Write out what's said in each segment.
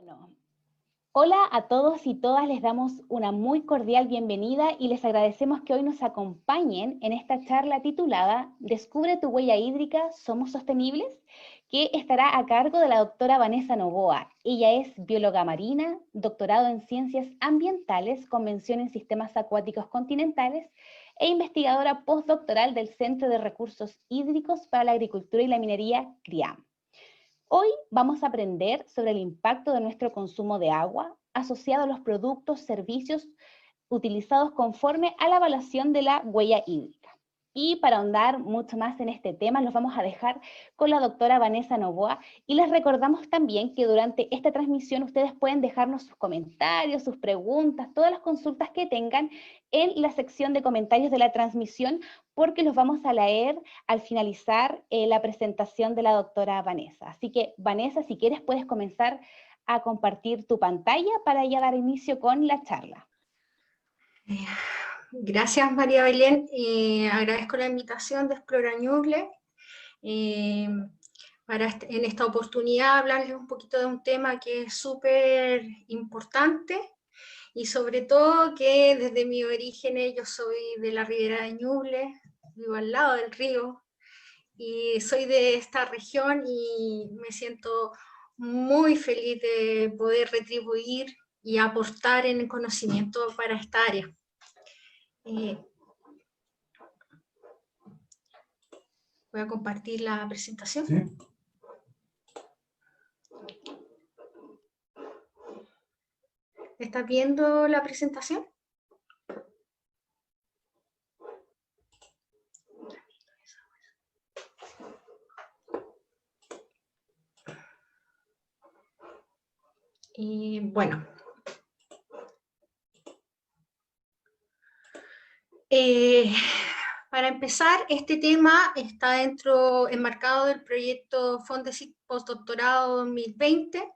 Bueno, hola a todos y todas, les damos una muy cordial bienvenida y les agradecemos que hoy nos acompañen en esta charla titulada Descubre tu huella hídrica, ¿somos sostenibles?, que estará a cargo de la doctora Vanessa Novoa. Ella es bióloga marina, doctorado en ciencias ambientales, con mención en sistemas acuáticos continentales e investigadora postdoctoral del Centro de Recursos Hídricos para la Agricultura y la Minería, CRIAM. Hoy vamos a aprender sobre el impacto de nuestro consumo de agua asociado a los productos, servicios utilizados conforme a la evaluación de la huella hídrica. Y para ahondar mucho más en este tema, los vamos a dejar con la doctora Vanessa Novoa y les recordamos también que durante esta transmisión ustedes pueden dejarnos sus comentarios, sus preguntas, todas las consultas que tengan en la sección de comentarios de la transmisión, porque los vamos a leer al finalizar la presentación de la doctora Vanessa. Así que, Vanessa, si quieres puedes comenzar a compartir tu pantalla para ya dar inicio con la charla. Gracias, María Belén. Agradezco la invitación de Explora Ñuble para en esta oportunidad hablarles un poquito de un tema que es súper importante y sobre todo que desde mis orígenes yo soy de la Ribera de Ñuble, vivo al lado del río y soy de esta región y me siento muy feliz de poder retribuir y aportar en el conocimiento para esta área. Voy a compartir la presentación. ¿Sí? ¿Estás viendo la presentación? Bueno. Para empezar, este tema está enmarcado del proyecto Fondesit Postdoctorado 2020,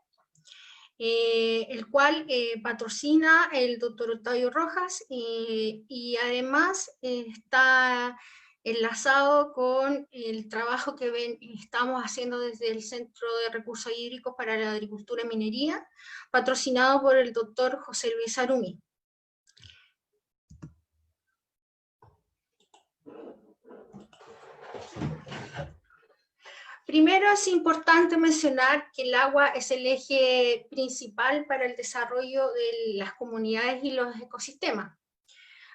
el cual patrocina el doctor Octavio Rojas y además está enlazado con el trabajo que estamos haciendo desde el Centro de Recursos Hídricos para la Agricultura y Minería, patrocinado por el doctor José Luis Arumi. Primero es importante mencionar que el agua es el eje principal para el desarrollo de las comunidades y los ecosistemas.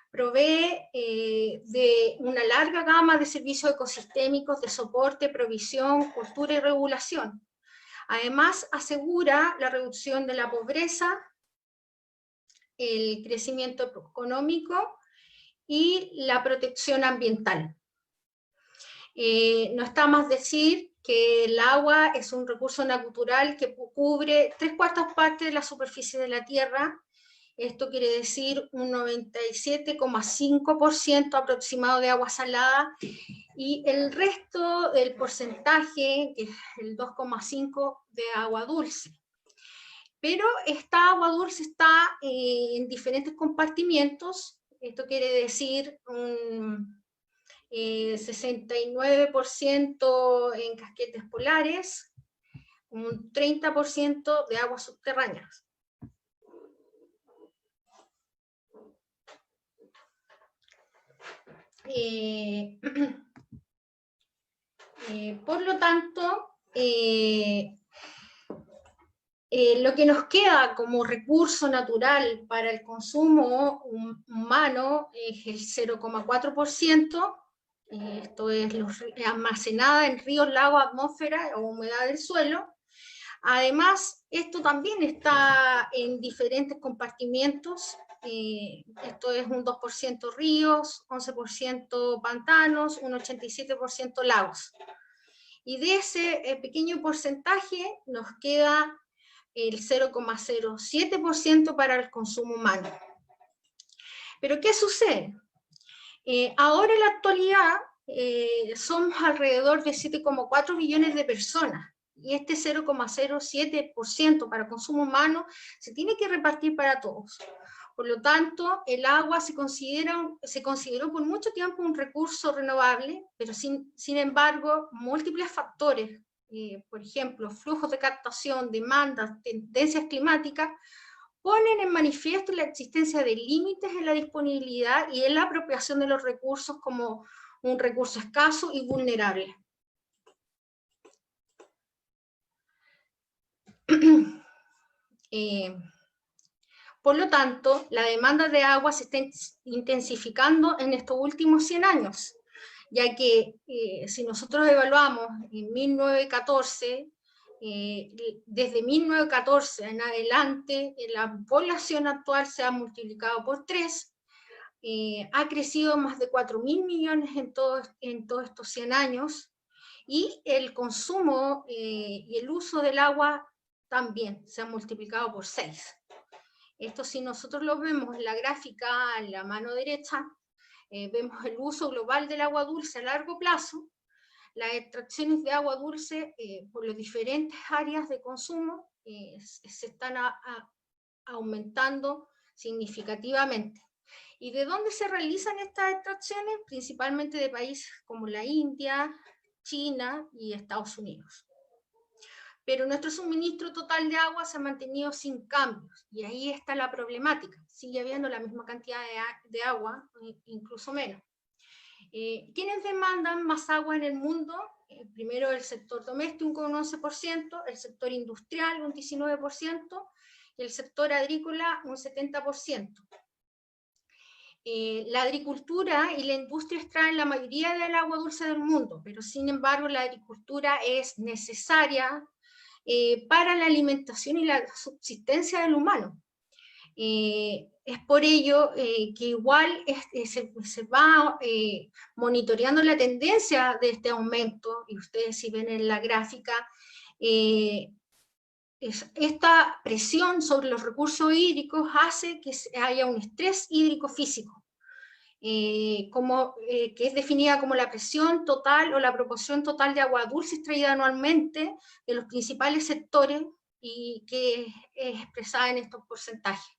Provee de una larga gama de servicios ecosistémicos de soporte, provisión, cultura y regulación. Además, asegura la reducción de la pobreza, el crecimiento económico y la protección ambiental. No está más decir que el agua es un recurso natural que cubre 3/4 partes de la superficie de la Tierra. Esto quiere decir un 97,5% aproximado de agua salada y el resto del porcentaje, que es el 2,5% de agua dulce. Pero esta agua dulce está en diferentes compartimientos. Esto quiere decir 69% en casquetes polares, un 30% de aguas subterráneas. Por lo tanto, lo que nos queda como recurso natural para el consumo humano es el 0,4%. Esto es almacenada en ríos, lagos, atmósfera o humedad del suelo. Además, esto también está en diferentes compartimientos. Esto es un 2% ríos, 11% pantanos, un 87% lagos. Y de ese pequeño porcentaje nos queda el 0,07% para el consumo humano. Pero ¿qué sucede? Ahora en la actualidad somos alrededor de 7,4 billones de personas y este 0,07% para consumo humano se tiene que repartir para todos. Por lo tanto, el agua se consideró por mucho tiempo un recurso renovable, pero sin embargo, múltiples factores por ejemplo, flujos de captación, demandas, tendencias climáticas, ponen en manifiesto la existencia de límites en la disponibilidad y en la apropiación de los recursos como un recurso escaso y vulnerable. Por lo tanto, la demanda de agua se está intensificando en estos últimos 100 años, ya que si nosotros evaluamos en 1914, desde 1914 en adelante, la población actual se ha multiplicado por 3, ha crecido más de 4.000 millones en todos estos 100 años, y el consumo y el uso del agua también se ha multiplicado por 6. Esto, si nosotros lo vemos en la gráfica en la mano derecha, vemos el uso global del agua dulce a largo plazo, las extracciones de agua dulce por las diferentes áreas de consumo se están aumentando significativamente. ¿Y de dónde se realizan estas extracciones? Principalmente de países como la India, China y Estados Unidos. Pero nuestro suministro total de agua se ha mantenido sin cambios, y ahí está la problemática. Sigue habiendo la misma cantidad de agua, incluso menos. ¿Quiénes demandan más agua en el mundo? Primero el sector doméstico, un 11%, el sector industrial, un 19%, y el sector agrícola, un 70%. La agricultura y la industria extraen la mayoría del agua dulce del mundo, pero sin embargo la agricultura es necesaria para la alimentación y la subsistencia del humano. Es por ello que igual se va monitoreando la tendencia de este aumento, y ustedes si ven en la gráfica, esta presión sobre los recursos hídricos hace que haya un estrés hídrico físico, que es definida como la presión total o la proporción total de agua dulce extraída anualmente de los principales sectores, y que es expresada en estos porcentajes.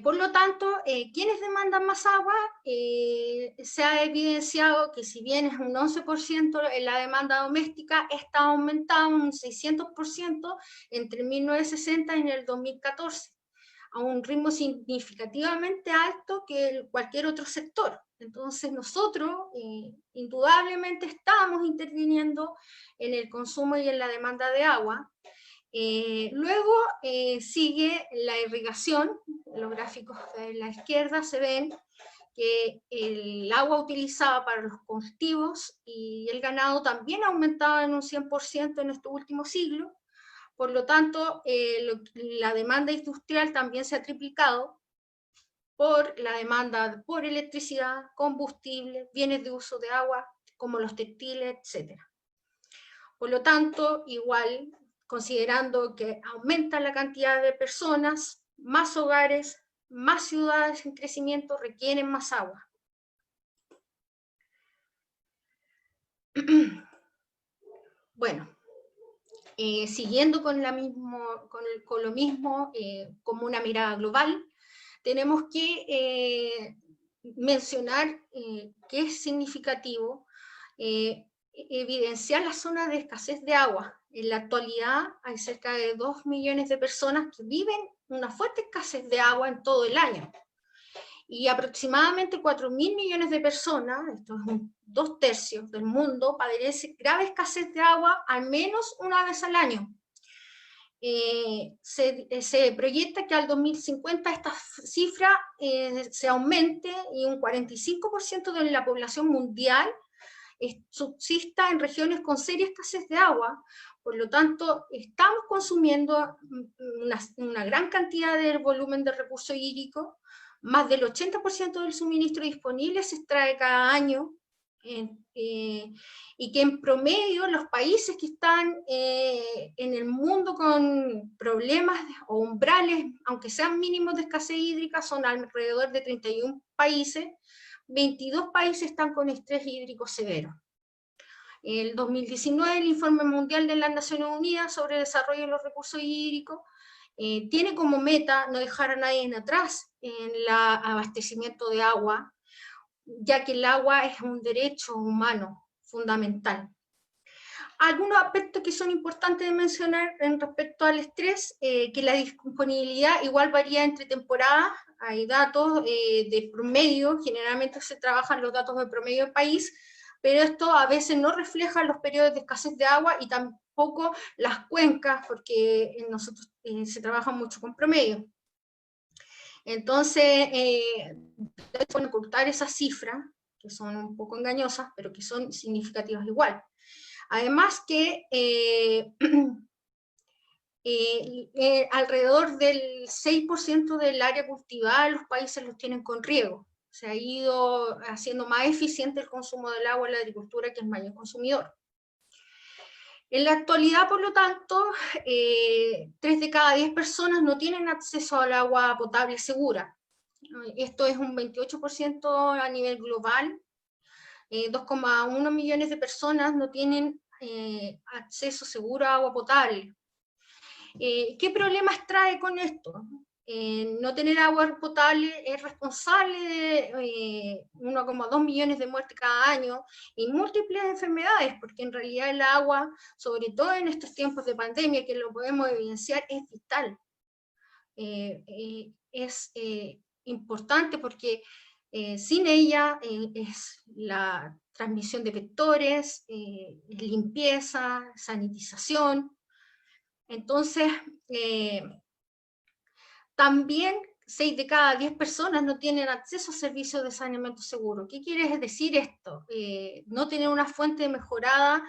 Por lo tanto, ¿quiénes demandan más agua? Se ha evidenciado que si bien es un 11% en la demanda doméstica, está aumentando un 600% entre 1960 y el 2014, a un ritmo significativamente alto que cualquier otro sector. Entonces nosotros indudablemente estamos interviniendo en el consumo y en la demanda de agua. Luego sigue la irrigación. Los gráficos de la izquierda se ven que el agua utilizada para los cultivos y el ganado también ha aumentado en un 100% en este último siglo. Por lo tanto, la demanda industrial también se ha triplicado por la demanda por electricidad, combustible, bienes de uso de agua, como los textiles, etc. Por lo tanto, igual, considerando que aumenta la cantidad de personas, más hogares, más ciudades en crecimiento requieren más agua. Bueno, siguiendo con lo mismo, como una mirada global, tenemos que mencionar que es significativo evidenciar las zonas de escasez de agua. En la actualidad hay cerca de 2 millones de personas que viven una fuerte escasez de agua en todo el año. Y aproximadamente 4.000 millones de personas, esto es 2/3 del mundo, padecen grave escasez de agua al menos una vez al año. Se proyecta que al 2050 esta cifra se aumente y un 45% de la población mundial subsista en regiones con seria escasez de agua. Por lo tanto, estamos consumiendo una gran cantidad del volumen de recursos hídricos. Más del 80% del suministro disponible se extrae cada año, y que en promedio los países que están en el mundo con problemas o umbrales, aunque sean mínimos de escasez hídrica, son alrededor de 31 países, 22 países están con estrés hídrico severo. En el 2019, el Informe Mundial de las Naciones Unidas sobre el Desarrollo de los Recursos Hídricos tiene como meta no dejar a nadie atrás en el abastecimiento de agua, ya que el agua es un derecho humano fundamental. Algunos aspectos que son importantes de mencionar en respecto al estrés, que la disponibilidad igual varía entre temporadas, hay datos de promedio, generalmente se trabajan los datos de promedio del país, pero esto a veces no refleja los periodos de escasez de agua y tampoco las cuencas, porque nosotros se trabaja mucho con promedio. Entonces, pueden ocultar esas cifras, que son un poco engañosas, pero que son significativas igual. Además que alrededor del 6% del área cultivada los países los tienen con riego. Se ha ido haciendo más eficiente el consumo del agua en la agricultura, que es mayor consumidor. En la actualidad, por lo tanto, 3 de cada 10 personas no tienen acceso al agua potable segura. Esto es un 28% a nivel global. 2,1 millones de personas no tienen acceso seguro a agua potable. ¿Qué problemas trae con esto? No tener agua potable es responsable de 1,2 millones de muertes cada año y múltiples enfermedades, porque en realidad el agua, sobre todo en estos tiempos de pandemia, que lo podemos evidenciar, es vital. Es importante porque sin ella es la transmisión de vectores, limpieza, sanitización. Entonces, también 6 de cada 10 personas no tienen acceso a servicios de saneamiento seguro. ¿Qué quiere decir esto? No tener una fuente mejorada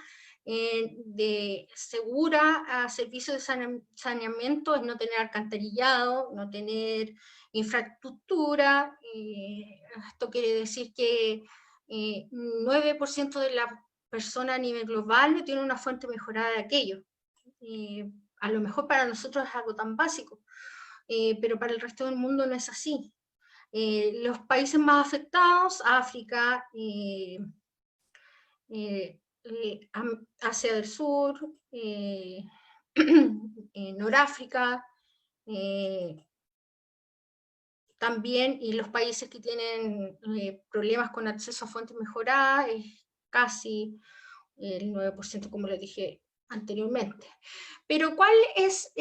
de segura a servicios de saneamiento es no tener alcantarillado, no tener infraestructura. Esto quiere decir que 9% de la persona a nivel global no tiene una fuente mejorada de aquello. A lo mejor para nosotros es algo tan básico, pero para el resto del mundo no es así. Los países más afectados, África, Asia del Sur, Noráfrica, también, y los países que tienen problemas con acceso a fuentes mejoradas, es casi el 9%, como les dije anteriormente. Pero ¿cuáles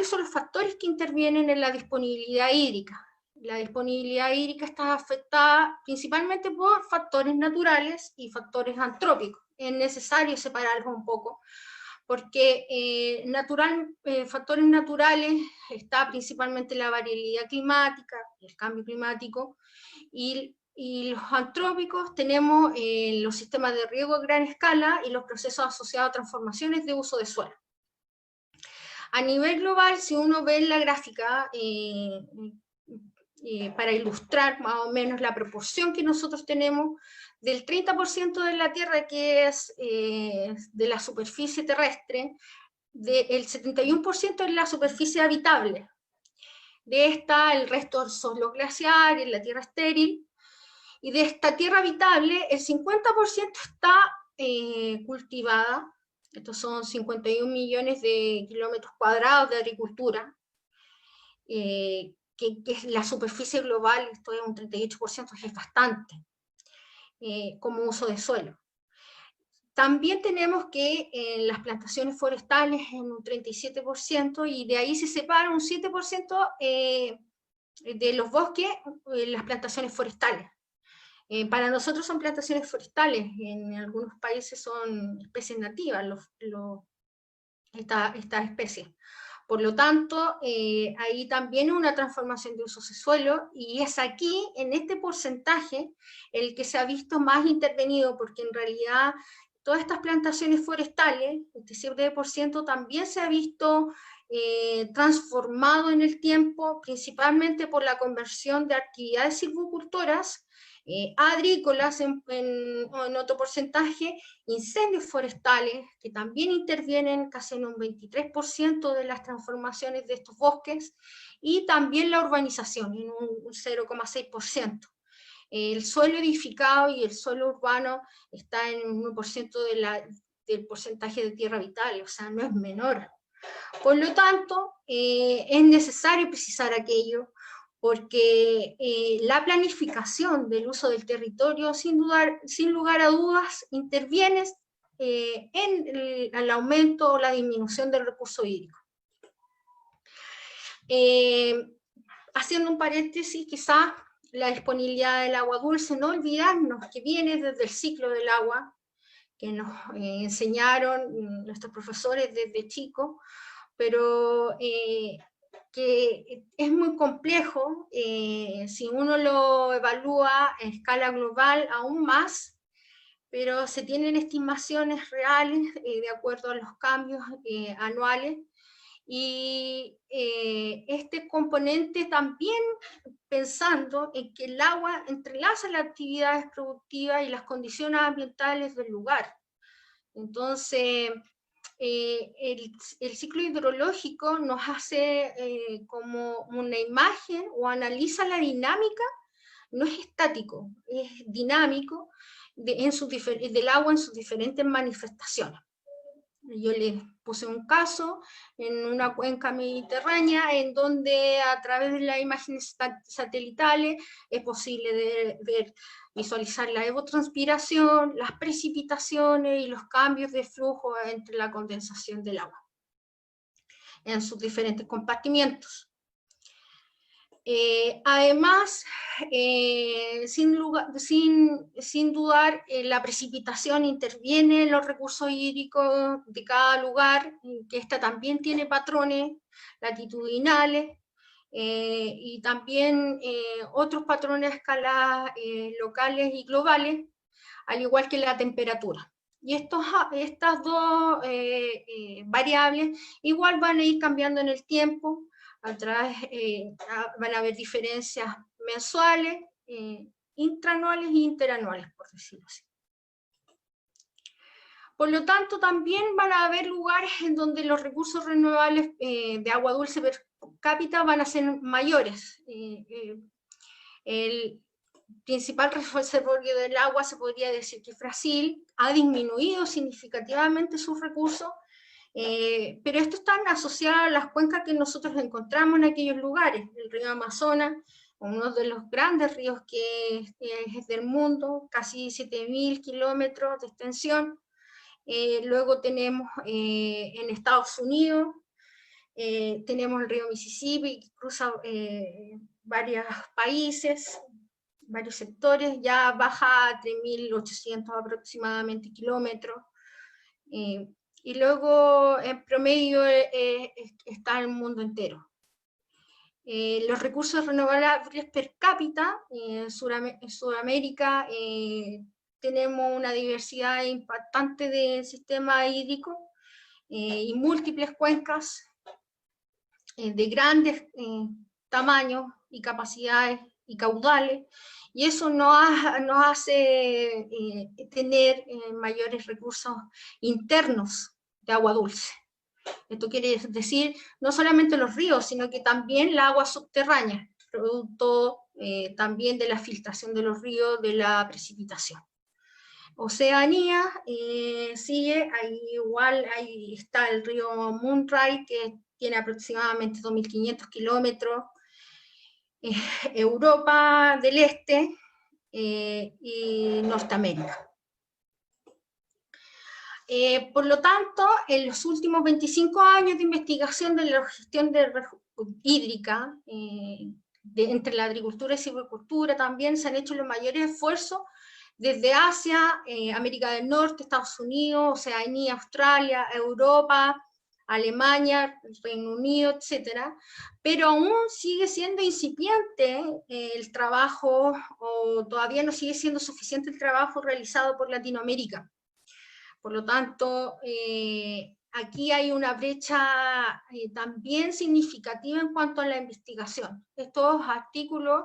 son los factores que intervienen en la disponibilidad hídrica? La disponibilidad hídrica está afectada principalmente por factores naturales y factores antrópicos. Es necesario separarlos un poco, porque factores naturales está principalmente la variabilidad climática, el cambio climático, y los antrópicos tenemos los sistemas de riego a gran escala y los procesos asociados a transformaciones de uso de suelo. A nivel global, si uno ve la gráfica, para ilustrar más o menos la proporción que nosotros tenemos, del 30% de la Tierra que es de la superficie terrestre, el 71% es la superficie habitable. De esta, el resto son los glaciares, la tierra estéril, y de esta tierra habitable, el 50% está cultivada. Estos son 51 millones de kilómetros cuadrados de agricultura, que es la superficie global, esto es un 38%, es bastante, como uso de suelo. También tenemos que las plantaciones forestales en un 37%, y de ahí se separa un 7% de los bosques, las plantaciones forestales. Para nosotros son plantaciones forestales, en algunos países son especies nativas esta especie. Por lo tanto, hay también una transformación de usos de suelo, y es aquí, en este porcentaje, el que se ha visto más intervenido, porque en realidad todas estas plantaciones forestales, este 7% también se ha visto transformado en el tiempo, principalmente por la conversión de actividades silvicultoras, agrícolas en otro porcentaje, incendios forestales, que también intervienen casi en un 23% de las transformaciones de estos bosques, y también la urbanización, en un 0,6%. El suelo edificado y el suelo urbano está en un 1% del porcentaje de tierra habitable, o sea, no es menor. Por lo tanto, es necesario precisar aquello, porque la planificación del uso del territorio, sin lugar a dudas, interviene en el aumento o la disminución del recurso hídrico. Haciendo un paréntesis, quizás la disponibilidad del agua dulce, no olvidarnos que viene desde el ciclo del agua, que nos enseñaron nuestros profesores desde chicos, pero que es muy complejo, si uno lo evalúa en escala global aún más, pero se tienen estimaciones reales de acuerdo a los cambios anuales, y este componente también pensando en que el agua entrelaza las actividades productivas y las condiciones ambientales del lugar. Entonces, el ciclo hidrológico nos hace como una imagen o analiza la dinámica, no es estático, es dinámico del agua en sus diferentes manifestaciones. Yo les puse un caso en una cuenca mediterránea en donde a través de las imágenes satelitales es posible visualizar la evapotranspiración, las precipitaciones y los cambios de flujo entre la condensación del agua en sus diferentes compartimientos. Además, sin dudar, la precipitación interviene en los recursos hídricos de cada lugar, que esta también tiene patrones latitudinales, y también otros patrones a escala locales y globales, al igual que la temperatura. Y estas dos variables igual van a ir cambiando en el tiempo. Van a haber diferencias mensuales, intraanuales y interanuales, por decirlo así. Por lo tanto, también van a haber lugares en donde los recursos renovables de agua dulce per cápita van a ser mayores. El principal reservorio del agua, se podría decir que Brasil, ha disminuido significativamente sus recursos, pero esto está asociado a las cuencas que nosotros encontramos en aquellos lugares. El río Amazonas, uno de los grandes ríos que es del mundo, casi 7.000 kilómetros de extensión. Luego tenemos en Estados Unidos, tenemos el río Mississippi, que cruza varios países, varios sectores, ya baja a 3.800 aproximadamente kilómetros. Y luego en promedio está el mundo entero. Los recursos renovables per cápita en Sudamérica tenemos una diversidad impactante de sistema hídrico y múltiples cuencas de grandes tamaños y capacidades y caudales, y eso nos hace tener mayores recursos internos de agua dulce. Esto quiere decir no solamente los ríos, sino que también la agua subterránea, producto también de la filtración de los ríos, de la precipitación. Oceanía sigue, ahí está el río Moonray, que tiene aproximadamente 2.500 kilómetros, Europa del Este y Norteamérica. Por lo tanto, en los últimos 25 años de investigación de la gestión hídrica, entre la agricultura y silvicultura, también se han hecho los mayores esfuerzos desde Asia, América del Norte, Estados Unidos, Oceanía, Australia, Europa, Alemania, Reino Unido, etc. Pero aún sigue siendo incipiente el trabajo, o todavía no sigue siendo suficiente el trabajo realizado por Latinoamérica. Por lo tanto, aquí hay una brecha también significativa en cuanto a la investigación. Estos artículos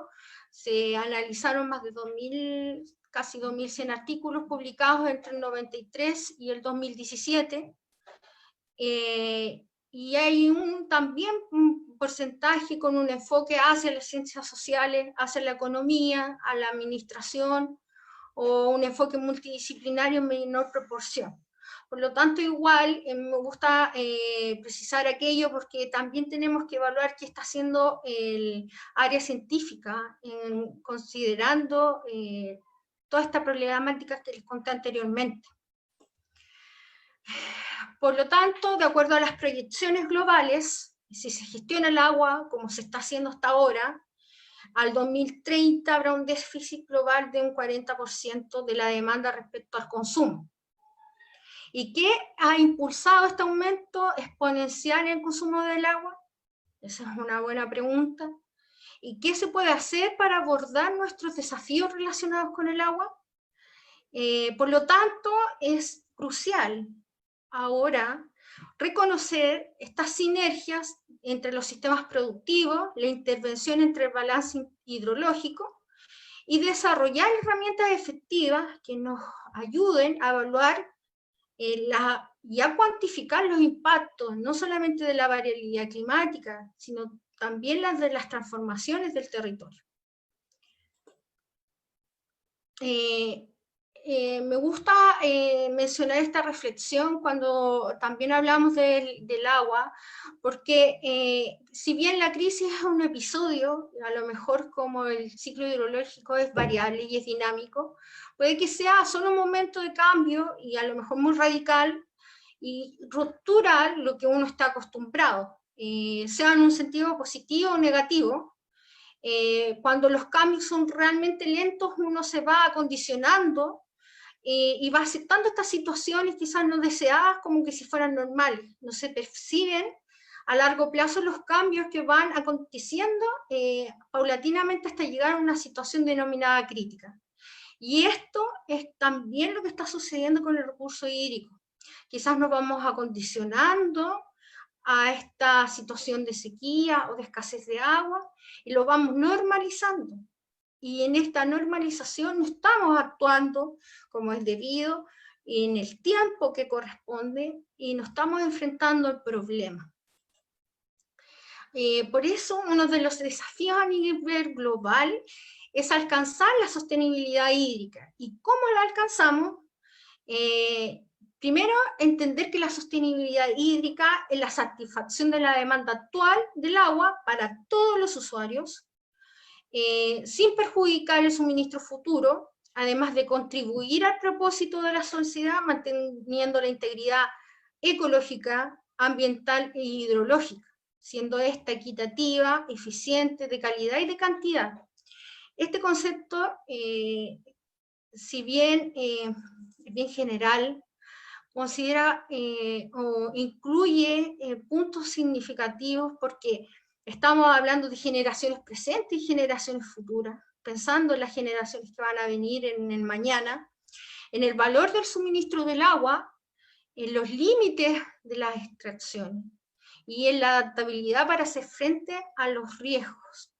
se analizaron más de 2.000, casi 2.100 artículos publicados entre el 93 y el 2017, y hay también un porcentaje con un enfoque hacia las ciencias sociales, hacia la economía, a la administración, o un enfoque multidisciplinario en menor proporción. Por lo tanto, igual me gusta precisar aquello porque también tenemos que evaluar qué está haciendo el área científica, considerando toda esta problemática que les conté anteriormente. Por lo tanto, de acuerdo a las proyecciones globales, si se gestiona el agua como se está haciendo hasta ahora, al 2030 habrá un déficit global de un 40% de la demanda respecto al consumo. ¿Y qué ha impulsado este aumento exponencial en el consumo del agua? Esa es una buena pregunta. ¿Y qué se puede hacer para abordar nuestros desafíos relacionados con el agua? Por lo tanto, es crucial ahora reconocer estas sinergias entre los sistemas productivos, la intervención entre el balance hidrológico y desarrollar herramientas efectivas que nos ayuden a evaluar y a cuantificar los impactos, no solamente de la variabilidad climática, sino también las de las transformaciones del territorio. Me gusta mencionar esta reflexión cuando también hablamos del agua, porque si bien la crisis es un episodio, a lo mejor como el ciclo hidrológico es variable y es dinámico, puede que sea solo un momento de cambio y a lo mejor muy radical y rupturar lo que uno está acostumbrado, sea en un sentido positivo o negativo. Cuando los cambios son realmente lentos, uno se va acondicionando y va aceptando estas situaciones quizás no deseadas como que si fueran normales. No se perciben a largo plazo los cambios que van aconteciendo paulatinamente hasta llegar a una situación denominada crítica. Y esto es también lo que está sucediendo con el recurso hídrico. Quizás nos vamos acondicionando a esta situación de sequía o de escasez de agua y lo vamos normalizando. Y en esta normalización no estamos actuando como es debido en el tiempo que corresponde y no estamos enfrentando el problema. Por eso uno de los desafíos a nivel global es alcanzar la sostenibilidad hídrica. ¿Y cómo la alcanzamos? Primero, entender que la sostenibilidad hídrica es la satisfacción de la demanda actual del agua para todos los usuarios, sin perjudicar el suministro futuro, además de contribuir al propósito de la sociedad, manteniendo la integridad ecológica, ambiental e hidrológica, siendo esta equitativa, eficiente, de calidad y de cantidad. Este concepto, si bien es bien general, considera o incluye puntos significativos porque estamos hablando de generaciones presentes y generaciones futuras, pensando en las generaciones que van a venir en el mañana, en el valor del suministro del agua, en los límites de las extracciones y en la adaptabilidad para hacer frente a los riesgos.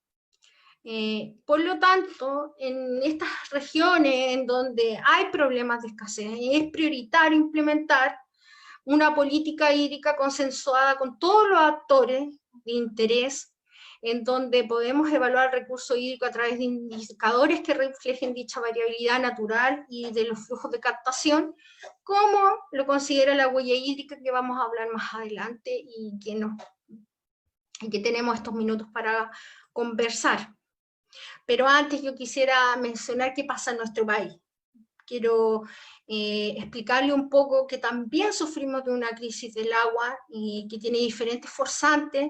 Por lo tanto, en estas regiones en donde hay problemas de escasez, es prioritario implementar una política hídrica consensuada con todos los actores de interés, en donde podemos evaluar el recurso hídrico a través de indicadores que reflejen dicha variabilidad natural y de los flujos de captación, como lo considera la huella hídrica que vamos a hablar más adelante y que tenemos estos minutos para conversar. Pero antes yo quisiera mencionar qué pasa en nuestro país. Quiero explicarle un poco que también sufrimos de una crisis del agua y que tiene diferentes forzantes,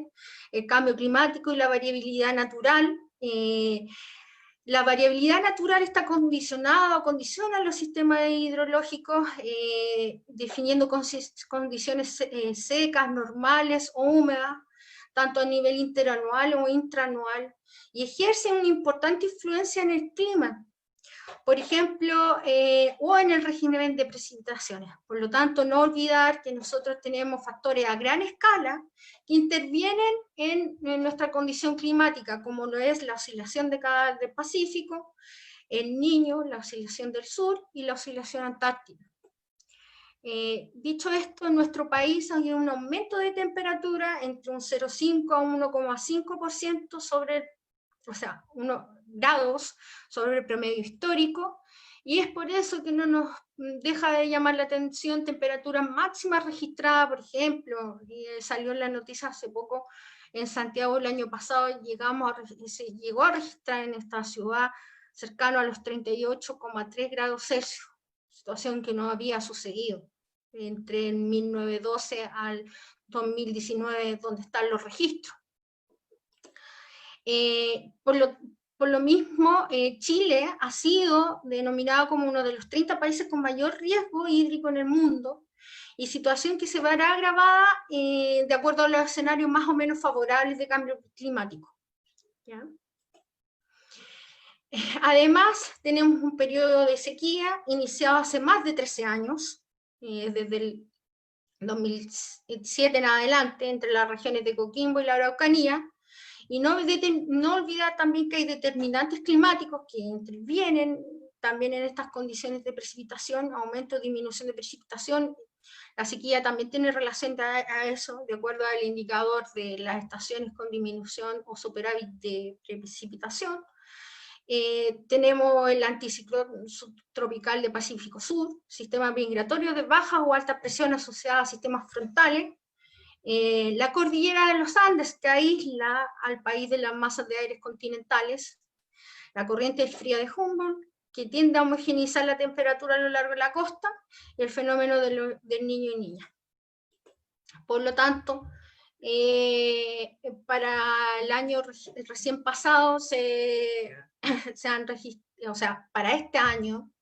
el cambio climático y la variabilidad natural. La variabilidad natural está condicionada o condiciona los sistemas hidrológicos, definiendo condiciones secas, normales o húmedas, tanto a nivel interanual o intraanual, y ejercen una importante influencia en el clima, por ejemplo, o en el régimen de precipitaciones. Por lo tanto, no olvidar que nosotros tenemos factores a gran escala que intervienen en nuestra condición climática, como lo es la oscilación del Pacífico, el Niño, la oscilación del sur y la oscilación antártica. Dicho esto, en nuestro país hay un aumento de temperatura entre un 0,5 a 1,5% sobre, o sea, 1 grados sobre el promedio histórico, Y es por eso que no nos deja de llamar la atención temperaturas máximas registradas, por ejemplo, salió en la noticia hace poco, en Santiago el año pasado se llegó a registrar en esta ciudad cercano a los 38,3 grados Celsius, situación que no había sucedido entre el 1912 al 2019, donde están los registros. Por lo mismo, Chile ha sido denominado como uno de los 30 países con mayor riesgo hídrico en el mundo, y situación que se verá agravada de acuerdo a los escenarios más o menos favorables de cambio climático. ¿Ya? Además, tenemos un periodo de sequía iniciado hace más de 13 años, desde el 2007 en adelante, entre las regiones de Coquimbo y la Araucanía, y no olvidar también que hay determinantes climáticos que intervienen también en estas condiciones de precipitación, aumento o disminución de precipitación. La sequía también tiene relación a eso, de acuerdo al indicador de las estaciones con disminución o superávit de precipitación. Tenemos el anticiclón subtropical de Pacífico Sur, sistema migratorio de baja o alta presión asociada a sistemas frontales, la cordillera de los Andes, que aísla al país de las masas de aires continentales, la corriente fría de Humboldt, que tiende a homogeneizar la temperatura a lo largo de la costa, y el fenómeno del niño y niña. Por lo tanto, para el año recién pasado se han registrado, o sea, para este año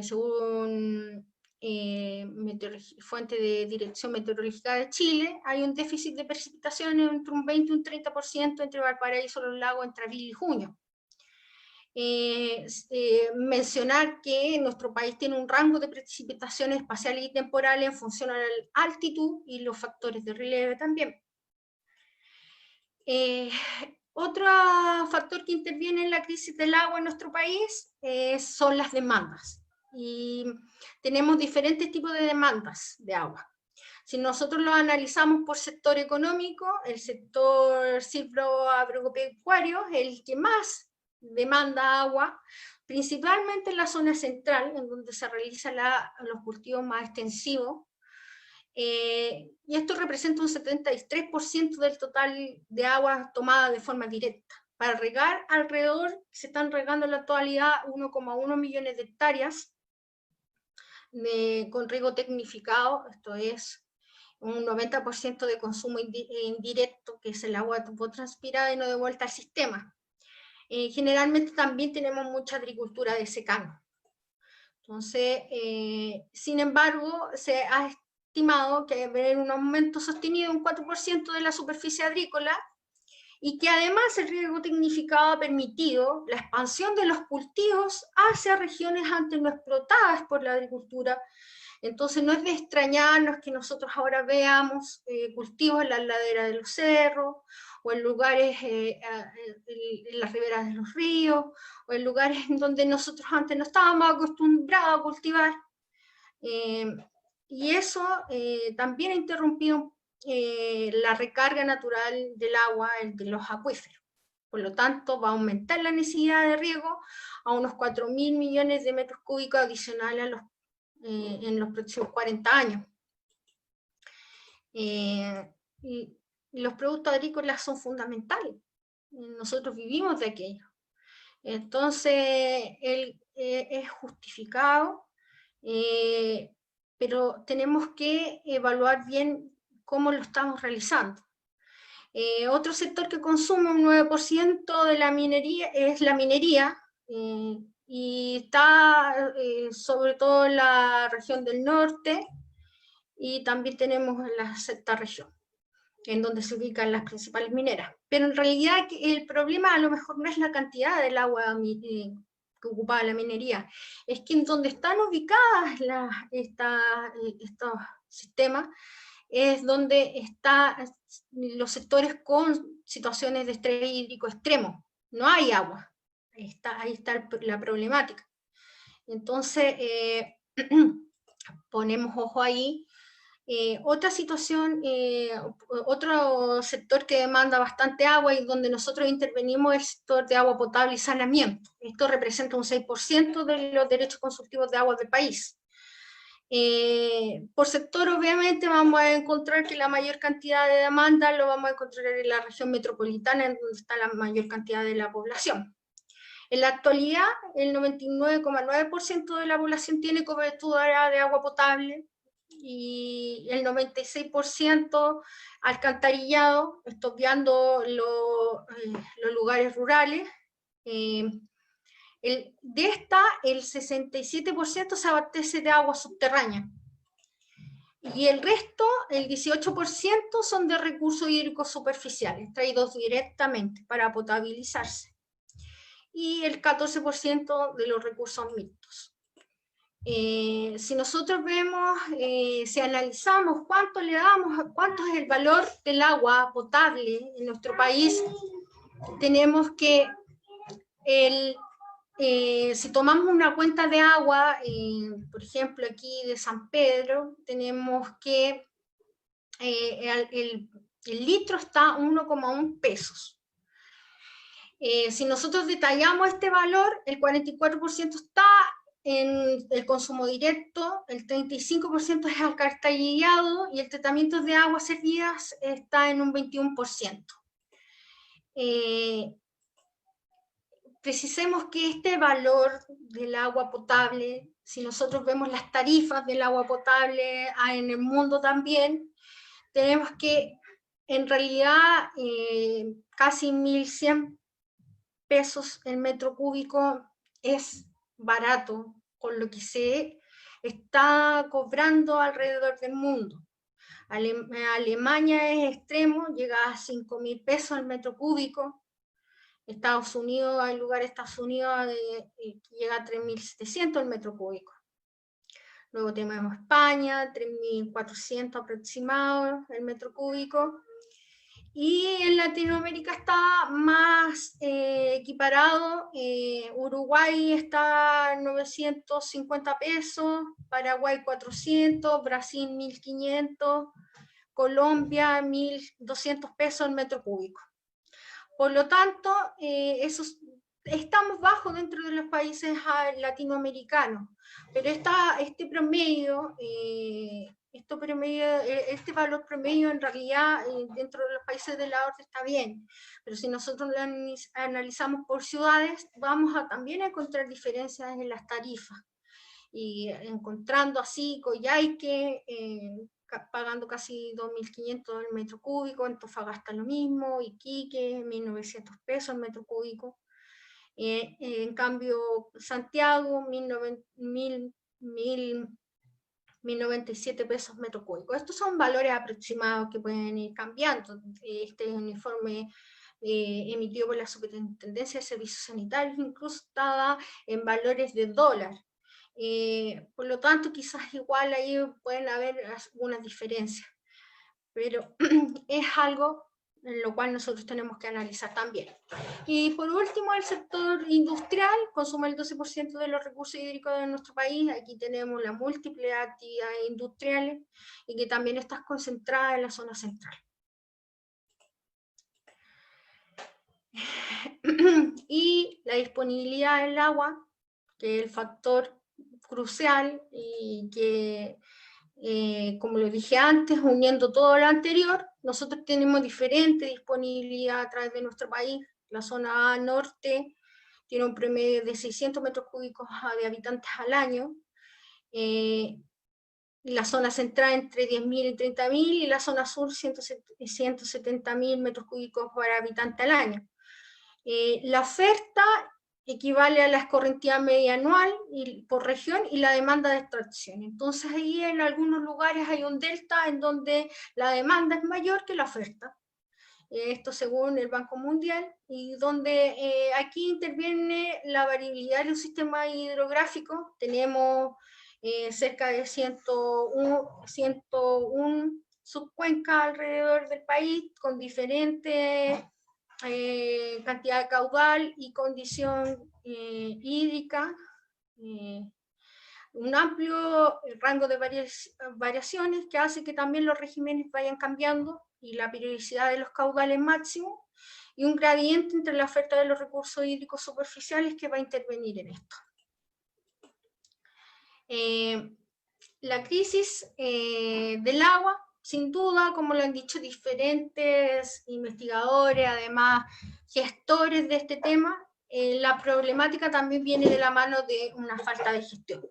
según fuente de Dirección Meteorológica de Chile, hay un déficit de precipitaciones entre un 20 y un 30% entre Valparaíso y los lagos entre abril y junio. Mencionar que nuestro país tiene un rango de precipitaciones espaciales y temporales en función a la altitud y los factores de relieve también. Otro factor que interviene en la crisis del agua en nuestro país son las demandas. Y tenemos diferentes tipos de demandas de agua. Si nosotros lo analizamos por sector económico, el sector silvoagropecuario es el que más demanda agua, principalmente en la zona central, en donde se realizan los cultivos más extensivos, y esto representa un 73% del total de agua tomada de forma directa. Para regar se están regando en la actualidad 1,1 millones de hectáreas con riego tecnificado, esto es un 90% de consumo indirecto, que es el agua transpirada y no de vuelta al sistema. Generalmente también tenemos mucha agricultura de secano. Entonces, sin embargo, se ha estimado que haber un aumento sostenido de un 4% de la superficie agrícola, y que además el riego tecnificado ha permitido la expansión de los cultivos hacia regiones antes no explotadas por la agricultura. Entonces no es de extrañarnos que nosotros ahora veamos cultivos en las laderas de los cerros, o en lugares, en las riberas de los ríos, o en lugares en donde nosotros antes no estábamos acostumbrados a cultivar. Y eso también ha interrumpido la recarga natural del agua de los acuíferos. Por lo tanto, va a aumentar la necesidad de riego a unos 4.000 millones de metros cúbicos adicionales en los próximos 40 años. Y los productos agrícolas son fundamentales. Nosotros vivimos de aquello. Entonces, es justificado, pero tenemos que evaluar bien cómo lo estamos realizando. Otro sector que consume un 9% de la minería es la minería, y está sobre todo en la región del norte, y también tenemos la sexta región, en donde se ubican las principales mineras. Pero en realidad el problema a lo mejor no es la cantidad del agua que ocupaba la minería, es que en donde están ubicadas estos sistemas es donde están los sectores con situaciones de estrés hídrico extremo. No hay agua, ahí está la problemática. Entonces, ponemos ojo ahí, Otra situación, otro sector que demanda bastante agua y donde nosotros intervenimos es el sector de agua potable y saneamiento. Esto representa un 6% de los derechos consultivos de agua del país. Por sector, obviamente, vamos a encontrar que la mayor cantidad de demanda lo vamos a encontrar en la región metropolitana, en donde está la mayor cantidad de la población. En la actualidad, el 99,9% de la población tiene cobertura de agua potable, y el 96% alcantarillado, esto obviando los lugares rurales. De esta, el 67% se abastece de agua subterránea. Y el resto, el 18%, son de recursos hídricos superficiales, traídos directamente para potabilizarse. Y el 14% de los recursos mixtos. Si nosotros vemos, si analizamos cuánto le damos, cuánto es el valor del agua potable en nuestro país, tenemos que, si tomamos una cuenta de agua, por ejemplo aquí de San Pedro, tenemos que el litro está a 1,1 pesos. Si nosotros detallamos este valor, el 44% está en el consumo directo, el 35% es alcantarillado y el tratamiento de aguas servidas está en un 21%. Precisemos que este valor del agua potable, si nosotros vemos las tarifas del agua potable en el mundo también, tenemos que en realidad casi 1.100 pesos el metro cúbico es barato, con lo que se está cobrando alrededor del mundo. Alemania es extremo, llega a 5.000 pesos el metro cúbico. Estados Unidos, hay lugares de Estados Unidos que llega a 3.700 el metro cúbico. Luego tenemos España, 3.400 aproximados el metro cúbico. Y en Latinoamérica está más equiparado. Uruguay está en 950 pesos, Paraguay 400, Brasil 1.500, Colombia 1.200 pesos el metro cúbico. Por lo tanto, estamos bajo dentro de los países latinoamericanos, pero este promedio, este valor promedio en realidad dentro de los países de la ORDE está bien, pero si nosotros lo analizamos por ciudades, vamos a también encontrar diferencias en las tarifas, y encontrando así Coyhaique pagando casi 2.500 el metro cúbico, Antofagasta lo mismo, Iquique 1.900 pesos el metro cúbico. En cambio, Santiago, 1.097 pesos metro cúbico. Estos son valores aproximados que pueden ir cambiando. Este es un informe emitido por la Superintendencia de Servicios Sanitarios, incluso estaba en valores de dólar. Por lo tanto, quizás igual ahí pueden haber algunas diferencias, pero es algo en lo cual nosotros tenemos que analizar también. Y por último, el sector industrial consume el 12% de los recursos hídricos de nuestro país. Aquí tenemos las múltiples actividades industriales y que también están concentradas en la zona central. Y la disponibilidad del agua, que es el factor crucial y que, como lo dije antes, uniendo todo lo anterior, nosotros tenemos diferente disponibilidad a través de nuestro país. La zona norte tiene un promedio de 600 metros cúbicos de habitantes al año, la zona central entre 10.000 y 30.000, y la zona sur 170.000 metros cúbicos por habitante al año. La oferta equivale a la escorrentía media anual por región y la demanda de extracción. Entonces ahí en algunos lugares hay un delta en donde la demanda es mayor que la oferta. Esto según el Banco Mundial, y donde aquí interviene la variabilidad de un sistema hidrográfico. Tenemos cerca de 101 subcuencas alrededor del país con diferentes cantidad de caudal y condición hídrica. un amplio rango de variaciones que hace que también los regímenes vayan cambiando y la periodicidad de los caudales máximos, y un gradiente entre la oferta de los recursos hídricos superficiales que va a intervenir en esto. La crisis del agua, sin duda, como lo han dicho diferentes investigadores, además gestores de este tema, la problemática también viene de la mano de una falta de gestión,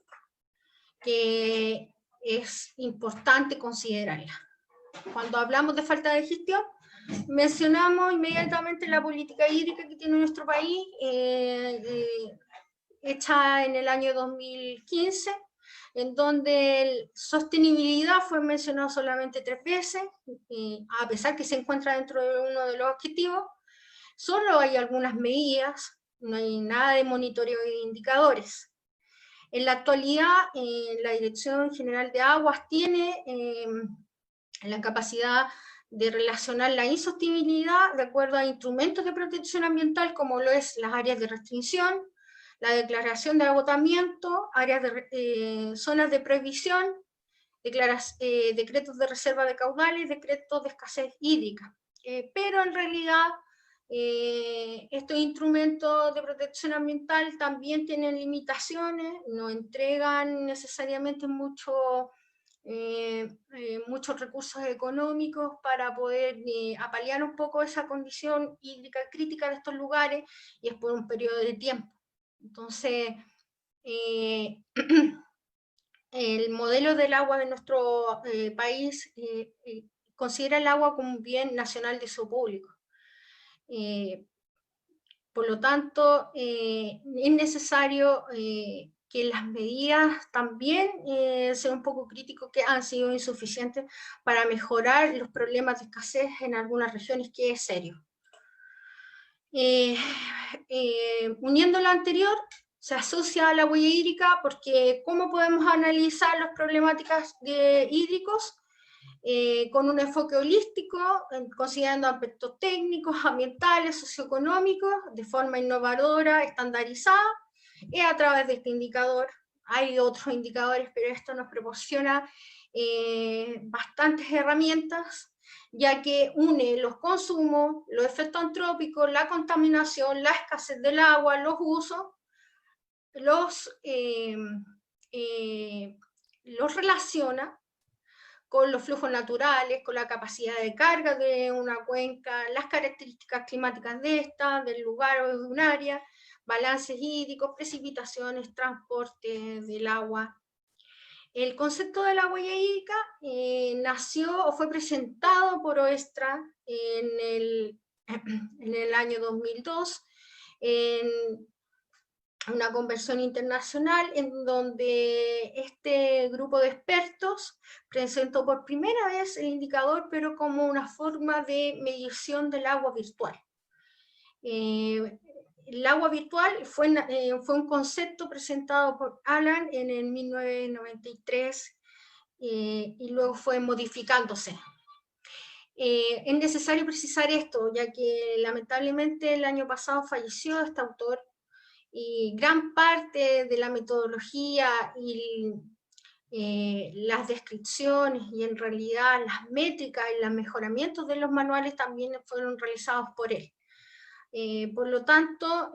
que es importante considerarla. Cuando hablamos de falta de gestión, mencionamos inmediatamente la política hídrica que tiene nuestro país, hecha en el año 2015, en donde sostenibilidad fue mencionado solamente 3 veces, a pesar que se encuentra dentro de uno de los objetivos. Solo hay algunas medidas, no hay nada de monitoreo de indicadores. En la actualidad, la Dirección General de Aguas tiene la capacidad de relacionar la insostenibilidad de acuerdo a instrumentos de protección ambiental, como lo es las áreas de restricción, la declaración de agotamiento, áreas de, zonas de prohibición, decretos de reserva de caudales, decretos de escasez hídrica. Pero en realidad estos instrumentos de protección ambiental también tienen limitaciones, no entregan necesariamente muchos recursos económicos para poder apalear un poco esa condición hídrica crítica de estos lugares, y es por un periodo de tiempo. Entonces, el modelo del agua de nuestro país considera el agua como un bien nacional de uso público. Por lo tanto, es necesario que las medidas también sean un poco críticos, que han sido insuficientes para mejorar los problemas de escasez en algunas regiones, que es serio. Uniendo lo anterior, se asocia a la huella hídrica, porque ¿cómo podemos analizar las problemáticas hídricos? Con un enfoque holístico, considerando aspectos técnicos, ambientales, socioeconómicos, de forma innovadora, estandarizada, y a través de este indicador. Hay otros indicadores, pero esto nos proporciona bastantes herramientas, ya que une los consumos, los efectos antrópicos, la contaminación, la escasez del agua, los usos, los relaciona con los flujos naturales, con la capacidad de carga de una cuenca, las características climáticas de esta, del lugar o de un área, balances hídricos, precipitaciones, transporte del agua. El concepto de la huella hídrica nació o fue presentado por OESTRA en el año 2002, en una convención internacional, en donde este grupo de expertos presentó por primera vez el indicador, pero como una forma de medición del agua virtual. El agua virtual fue un concepto presentado por Alan en el 1993 y luego fue modificándose. Es necesario precisar esto, ya que lamentablemente el año pasado falleció este autor, y gran parte de la metodología y las descripciones y en realidad las métricas y los mejoramientos de los manuales también fueron realizados por él. Por lo tanto,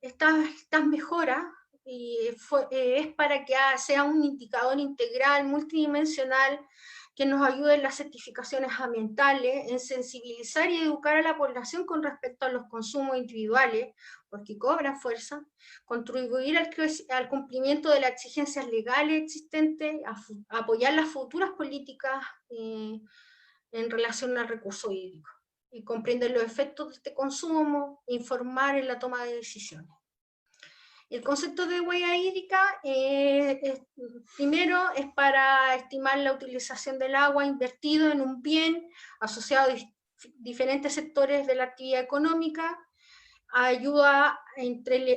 estas mejoras es para que sea un indicador integral, multidimensional, que nos ayude en las certificaciones ambientales, en sensibilizar y educar a la población con respecto a los consumos individuales, porque cobran fuerza, contribuir al cumplimiento de las exigencias legales existentes, apoyar las futuras políticas en relación al recurso hídrico, y comprender los efectos de este consumo, informar en la toma de decisiones. El concepto de huella hídrica, primero, es para estimar la utilización del agua invertido en un bien asociado a diferentes sectores de la actividad económica, ayuda a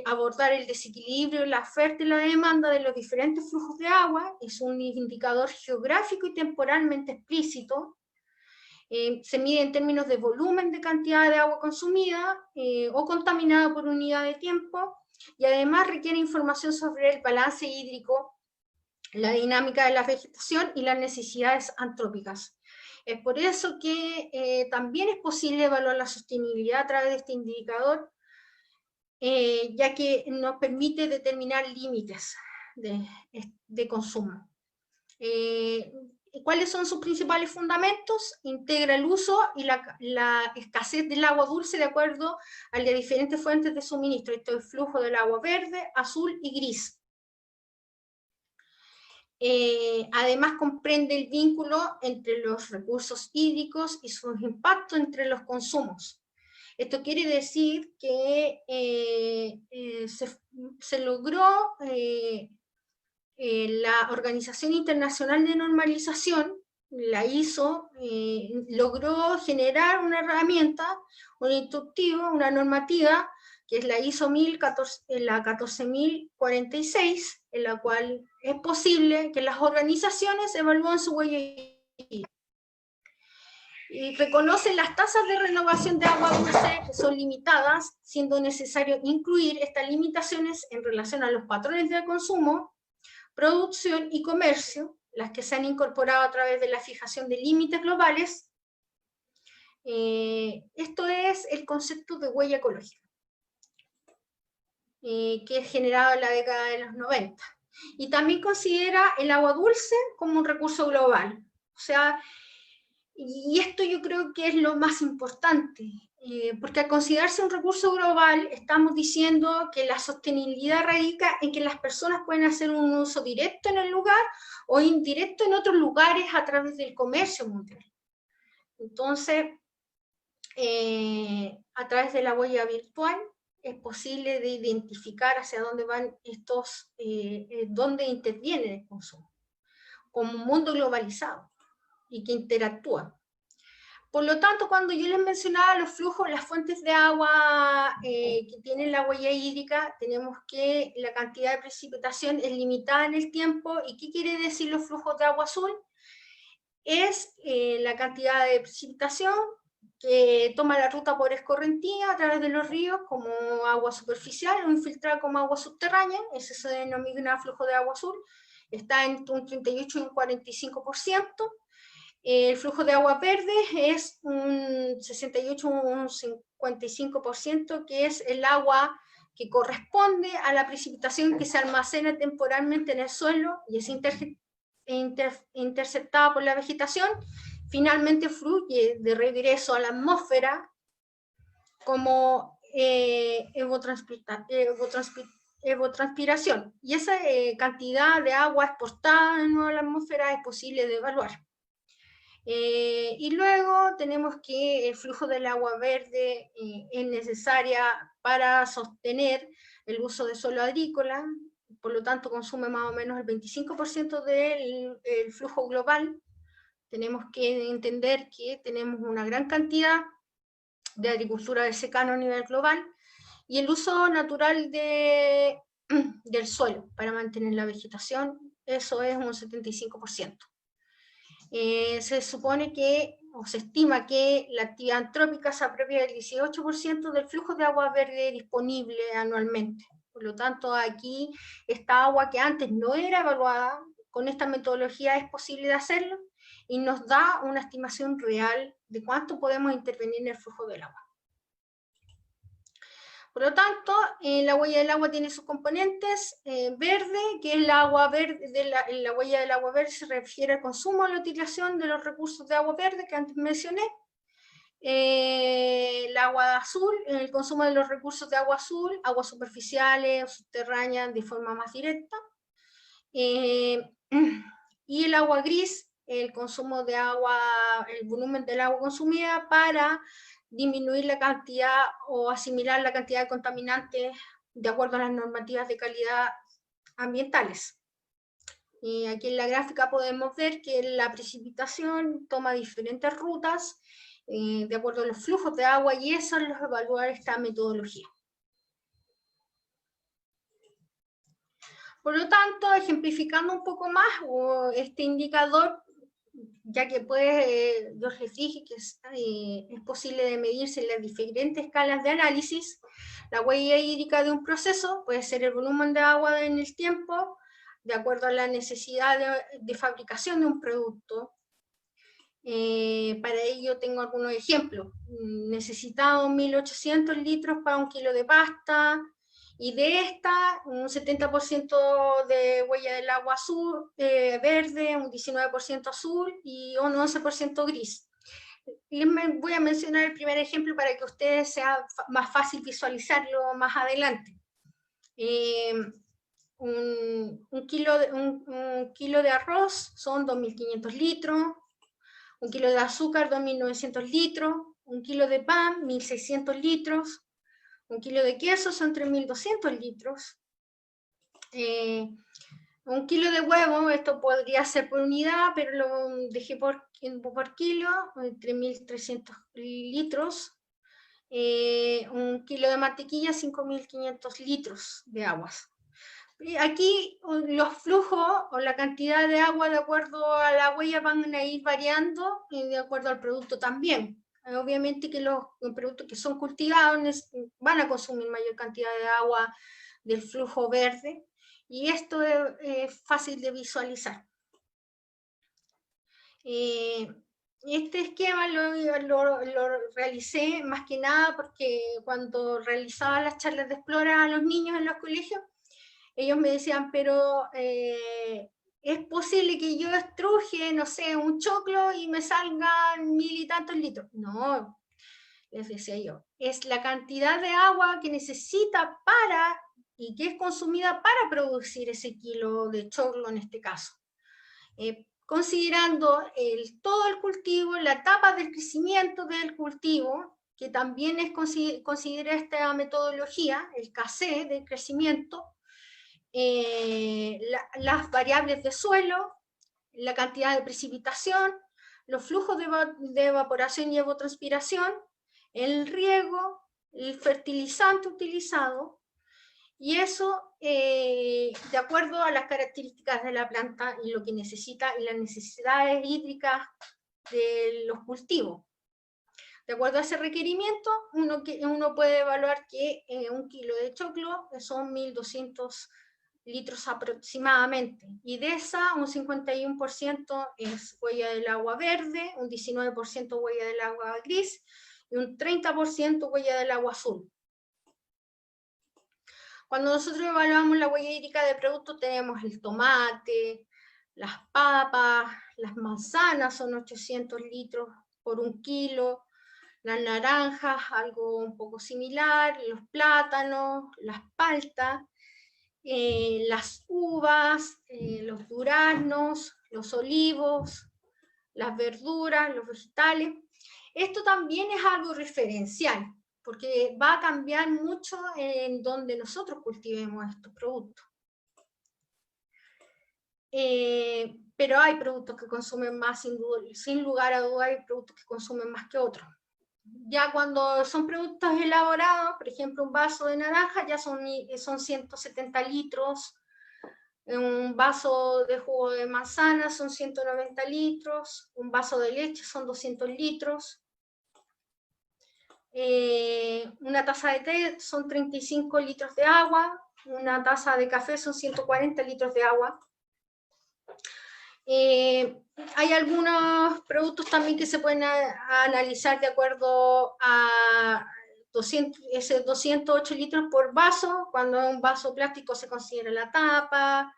abordar el desequilibrio, la oferta y la demanda de los diferentes flujos de agua, es un indicador geográfico y temporalmente explícito, se mide en términos de volumen de cantidad de agua consumida o contaminada por unidad de tiempo, y además requiere información sobre el balance hídrico la dinámica de la vegetación y las necesidades antrópicas. Es por eso que también es posible evaluar la sostenibilidad a través de este indicador, ya que nos permite determinar límites de consumo. ¿Cuáles son sus principales fundamentos? Integra el uso y la escasez del agua dulce de acuerdo a las diferentes fuentes de suministro. Esto es el flujo del agua verde, azul y gris. Además comprende el vínculo entre los recursos hídricos y sus impactos entre los consumos. Esto quiere decir que se logró la Organización Internacional de Normalización, la ISO, logró generar una herramienta, un instructivo, una normativa, que es la ISO 14046, en la cual es posible que las organizaciones evalúen su huella y reconocen las tasas de renovación de agua dulce que son limitadas, siendo necesario incluir estas limitaciones en relación a los patrones de consumo, producción y comercio, las que se han incorporado a través de la fijación de límites globales. Esto es el concepto de huella ecológica, que es generado en la década de los 90. Y también considera el agua dulce como un recurso global. O sea, y esto yo creo que es lo más importante, porque al considerarse un recurso global, estamos diciendo que la sostenibilidad radica en que las personas pueden hacer un uso directo en el lugar o indirecto en otros lugares a través del comercio mundial. Entonces, a través de la huella virtual, es posible de identificar hacia dónde van estos, dónde interviene el consumo, como un mundo globalizado y que interactúa. Por lo tanto, cuando yo les mencionaba los flujos, las fuentes de agua que tienen la huella hídrica, tenemos que la cantidad de precipitación es limitada en el tiempo. ¿Y qué quiere decir los flujos de agua azul? Es la cantidad de precipitación que toma la ruta por escorrentía a través de los ríos como agua superficial o infiltrada como agua subterránea. Ese se denomina flujo de agua azul. Está entre un 38 y un 45%. El flujo de agua verde es un 68 un 55%, que es el agua que corresponde a la precipitación que se almacena temporalmente en el suelo y es interceptada por la vegetación. Finalmente fluye de regreso a la atmósfera como evotranspiración. Y esa cantidad de agua exportada de nuevo a la atmósfera es posible de evaluar. Y luego tenemos que el flujo del agua verde es necesaria para sostener el uso de suelo agrícola, por lo tanto consume más o menos el 25% del flujo global. Tenemos que entender que tenemos una gran cantidad de agricultura de secano a nivel global y el uso natural del suelo para mantener la vegetación, eso es un 75%. Se supone que, o se estima que la actividad antrópica se apropia del 18% del flujo de agua verde disponible anualmente. Por lo tanto, aquí esta agua que antes no era evaluada, con esta metodología es posible de hacerlo y nos da una estimación real de cuánto podemos intervenir en el flujo del agua. Por lo tanto, la huella del agua tiene sus componentes. Verde, que es la agua verde, la huella del agua verde se refiere al consumo o la utilización de los recursos de agua verde que antes mencioné. El agua azul, el consumo de los recursos de agua azul, aguas superficiales o subterráneas de forma más directa. Y el agua gris, el consumo de agua, el volumen del agua consumida para disminuir la cantidad o asimilar la cantidad de contaminantes de acuerdo a las normativas de calidad ambientales. Y aquí en la gráfica podemos ver que la precipitación toma diferentes rutas de acuerdo a los flujos de agua y eso es lo que evaluar esta metodología. Por lo tanto, ejemplificando un poco más este indicador, ya que yo les dije que es posible de medirse en las diferentes escalas de análisis, la huella hídrica de un proceso puede ser el volumen de agua en el tiempo, de acuerdo a la necesidad de fabricación de un producto. Para ello tengo algunos ejemplos. Necesitamos 1800 litros para 1 kilo de pasta, y de esta, un 70% de huella del agua azul, verde, un 19% azul y un 11% gris. Y voy a mencionar el primer ejemplo para que ustedes sea más fácil visualizarlo más adelante. Un kilo de arroz son 2.500 litros, un kilo de azúcar 2.900 litros, un kilo de pan 1.600 litros, un kilo de queso son 3.200 litros, un kilo de huevo, esto podría ser por unidad, pero lo dejé por kilo, 3.300 litros, un kilo de mantequilla, 5.500 litros de aguas. Aquí los flujos o la cantidad de agua de acuerdo a la huella van a ir variando de acuerdo al producto también. Obviamente que los productos que son cultivados van a consumir mayor cantidad de agua del flujo verde, y esto es fácil de visualizar. Este esquema lo realicé más que nada porque cuando realizaba las charlas de Explora a los niños en los colegios, ellos me decían, pero es posible que yo estruje, no sé, un choclo y me salgan 1.000 y tantos litros. No, les decía yo, es la cantidad de agua que necesita para, y que es consumida para producir ese kilo de choclo en este caso. Considerando todo el cultivo, la etapa del crecimiento del cultivo, que también considera esta metodología, el KC del crecimiento, las variables de suelo, la cantidad de precipitación, los flujos de evaporación y evapotranspiración, el riego, el fertilizante utilizado, y eso de acuerdo a las características de la planta y lo que necesita y las necesidades hídricas de los cultivos. De acuerdo a ese requerimiento, uno puede evaluar que 1 kilo de choclo son 1.200 litros aproximadamente, y de esa un 51% es huella del agua verde, un 19% huella del agua gris y un 30% huella del agua azul. Cuando nosotros evaluamos la huella hídrica de productos, tenemos el tomate, las papas, las manzanas son 800 litros por 1 kilo, las naranjas, algo un poco similar, los plátanos, las paltas, las uvas, los duraznos, los olivos, las verduras, los vegetales. Esto también es algo referencial, porque va a cambiar mucho en donde nosotros cultivemos estos productos. Pero hay productos que consumen más, sin lugar a dudas, hay productos que consumen más que otros. Ya cuando son productos elaborados, por ejemplo, un vaso de naranja ya son 170 litros, un vaso de jugo de manzana son 190 litros, un vaso de leche son 200 litros, una taza de té son 35 litros de agua, una taza de café son 140 litros de agua. Hay algunos productos también que se pueden analizar de acuerdo a 208 litros por vaso. Cuando un vaso plástico se considera la tapa,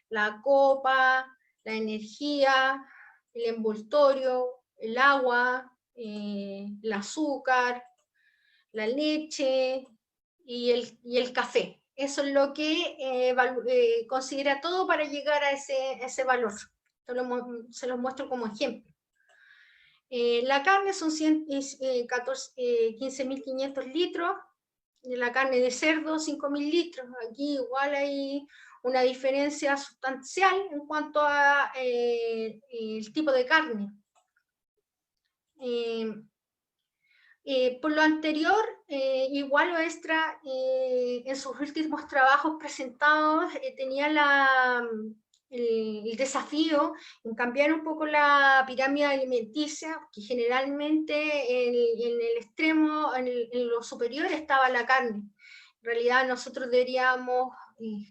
la copa, la energía, el envoltorio, el agua, el azúcar, la leche y el café. Eso es lo que considera todo para llegar a ese valor. Se los muestro como ejemplo. La carne son 15.500 litros, la carne de cerdo 5.000 litros. Aquí igual hay una diferencia sustancial en cuanto a el tipo de carne. Por lo anterior, igual Oestra en sus últimos trabajos presentados tenía el desafío en cambiar un poco la pirámide alimenticia, que generalmente en el extremo, en lo superior estaba la carne. En realidad nosotros deberíamos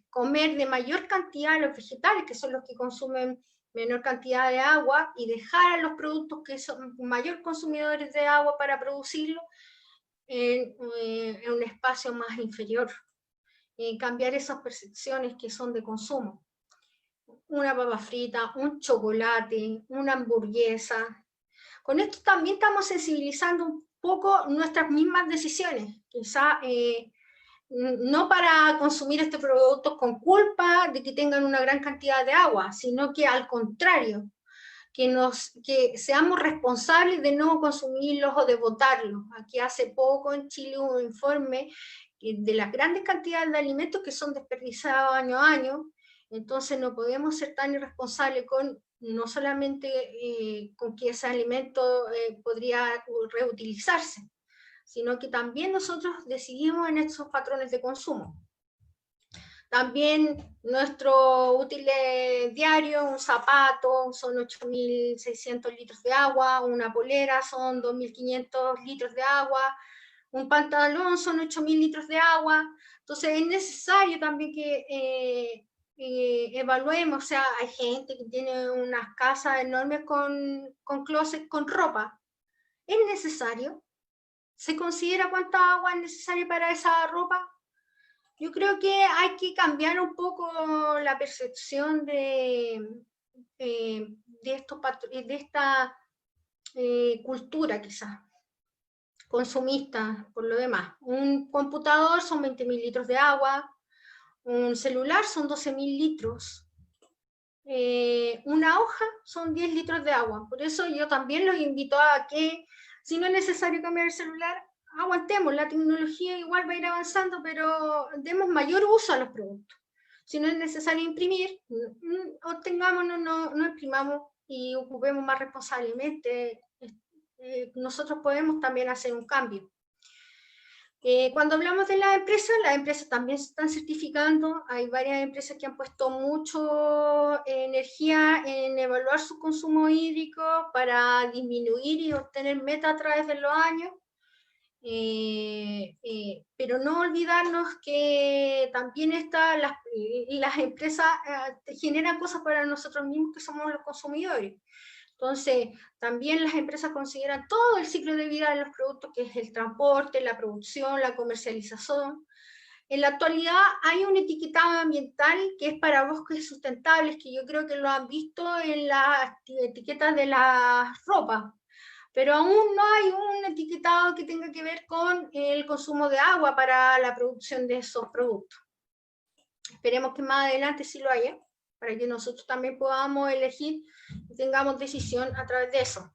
comer de mayor cantidad los vegetales, que son los que consumen menor cantidad de agua, y dejar a los productos que son mayor consumidores de agua para producirlo en un espacio más inferior. Cambiar esas percepciones que son de consumo. Una papa frita, un chocolate, una hamburguesa. Con esto también estamos sensibilizando un poco nuestras mismas decisiones. Quizá no para consumir estos productos con culpa de que tengan una gran cantidad de agua, sino que al contrario, que seamos responsables de no consumirlos o de botarlos. Aquí hace poco en Chile hubo un informe de las grandes cantidades de alimentos que son desperdiciados año a año, entonces no podemos ser tan irresponsables con no solamente con que ese alimento podría reutilizarse, sino que también nosotros decidimos en estos patrones de consumo. También nuestro útil diario, un zapato son 8.600 litros de agua, una polera son 2.500 litros de agua, un pantalón son 8.000 litros de agua. Entonces es necesario también que evaluemos, o sea, hay gente que tiene unas casas enormes con closet, con ropa. ¿Es necesario? ¿Se considera cuánta agua es necesaria para esa ropa? Yo creo que hay que cambiar un poco la percepción de esta cultura quizás, consumista por lo demás. Un computador son 20.000 litros de agua, un celular son 12.000 litros, una hoja son 10 litros de agua. Por eso yo también los invito a que, si no es necesario cambiar el celular, aguantemos, la tecnología igual va a ir avanzando, pero demos mayor uso a los productos. Si no es necesario imprimir, obtengámonos, no imprimamos y ocupemos más responsablemente. Nosotros podemos también hacer un cambio. Cuando hablamos de las empresas también se están certificando. Hay varias empresas que han puesto mucho energía en evaluar su consumo hídrico para disminuir y obtener metas a través de los años. Pero no olvidarnos que también las empresas generan cosas para nosotros mismos que somos los consumidores. Entonces, también las empresas consideran todo el ciclo de vida de los productos, que es el transporte, la producción, la comercialización. En la actualidad hay un etiquetado ambiental que es para bosques sustentables, que yo creo que lo han visto en las etiquetas de la ropa, pero aún no hay un etiquetado que tenga que ver con el consumo de agua para la producción de esos productos. Esperemos que más adelante sí lo haya, para que nosotros también podamos elegir y tengamos decisión a través de eso.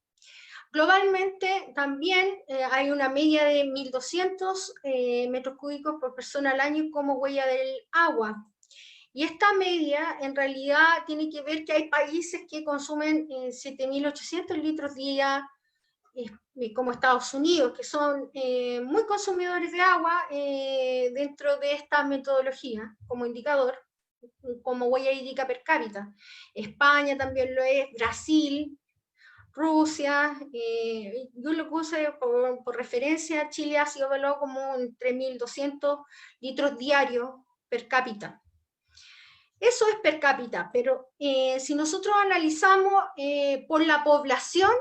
Globalmente también hay una media de 1.200 metros cúbicos por persona al año como huella del agua. Y esta media en realidad tiene que ver que hay países que consumen 7.800 litros día, como Estados Unidos, que son muy consumidores de agua dentro de esta metodología como indicador, como huella hídrica per cápita. España también lo es, Brasil, Rusia, yo lo puse por referencia. Chile ha sido evaluado como entre 1.200 litros diarios per cápita. Eso es per cápita, pero si nosotros analizamos por la población,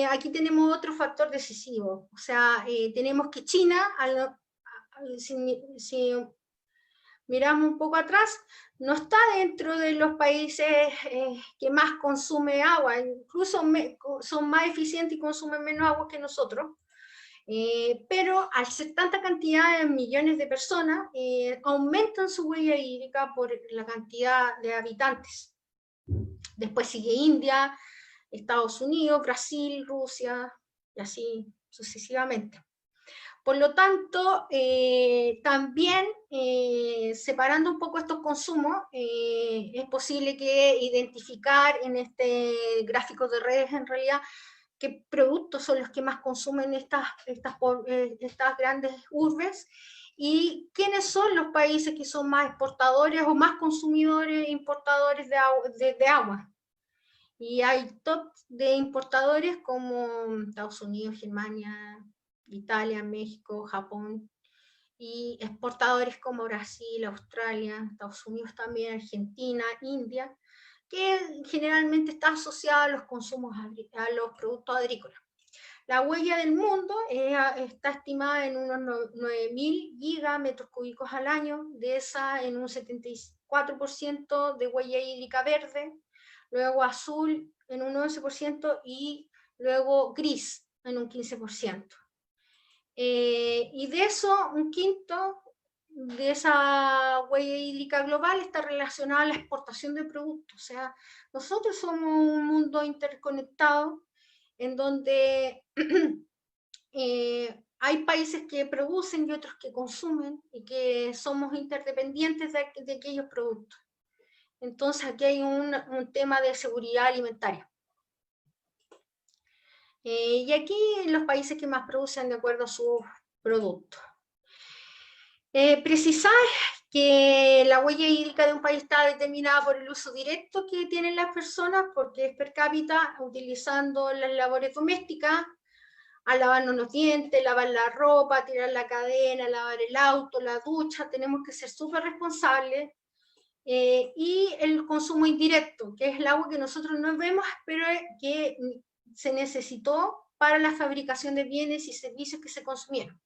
aquí tenemos otro factor decisivo. O sea, tenemos que China, si miramos un poco atrás, no está dentro de los países que más consume agua, incluso son más eficientes y consumen menos agua que nosotros, pero al ser tanta cantidad de millones de personas, aumentan su huella hídrica por la cantidad de habitantes. Después sigue India, Estados Unidos, Brasil, Rusia, y así sucesivamente. Por lo tanto, también separando un poco estos consumos, es posible que identificar en este gráfico de redes en realidad qué productos son los que más consumen estas grandes urbes y quiénes son los países que son más exportadores o más consumidores e importadores de agua. Y hay top de importadores como Estados Unidos, Germania, Italia, México, Japón, y exportadores como Brasil, Australia, Estados Unidos también, Argentina, India, que generalmente está asociada a los consumos, a los productos agrícolas. La huella del mundo está estimada en unos 9.000 gigametros cúbicos al año, de esa en un 74% de huella hídrica verde, luego azul en un 11% y luego gris en un 15%. Y de eso, un quinto de esa huella hídrica global está relacionada a la exportación de productos. O sea, nosotros somos un mundo interconectado en donde hay países que producen y otros que consumen y que somos interdependientes de aquellos productos. Entonces aquí hay un tema de seguridad alimentaria. Y aquí los países que más producen de acuerdo a sus productos. Precisar que la huella hídrica de un país está determinada por el uso directo que tienen las personas, porque es per cápita, utilizando las labores domésticas, a lavarnos los dientes, lavar la ropa, tirar la cadena, lavar el auto, la ducha, tenemos que ser súper responsables. Y el consumo indirecto, que es el agua que nosotros no vemos, pero que se necesitó para la fabricación de bienes y servicios que se consumieron.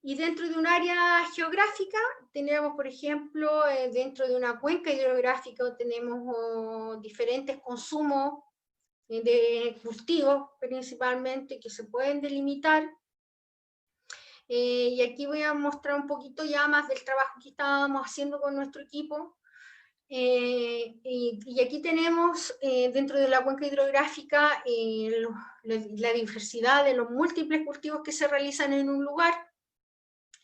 Y dentro de un área geográfica tenemos, por ejemplo, dentro de una cuenca hidrográfica tenemos diferentes consumos de cultivos principalmente que se pueden delimitar. Y aquí voy a mostrar un poquito ya más del trabajo que estábamos haciendo con nuestro equipo. Y aquí tenemos dentro de la cuenca hidrográfica la diversidad de los múltiples cultivos que se realizan en un lugar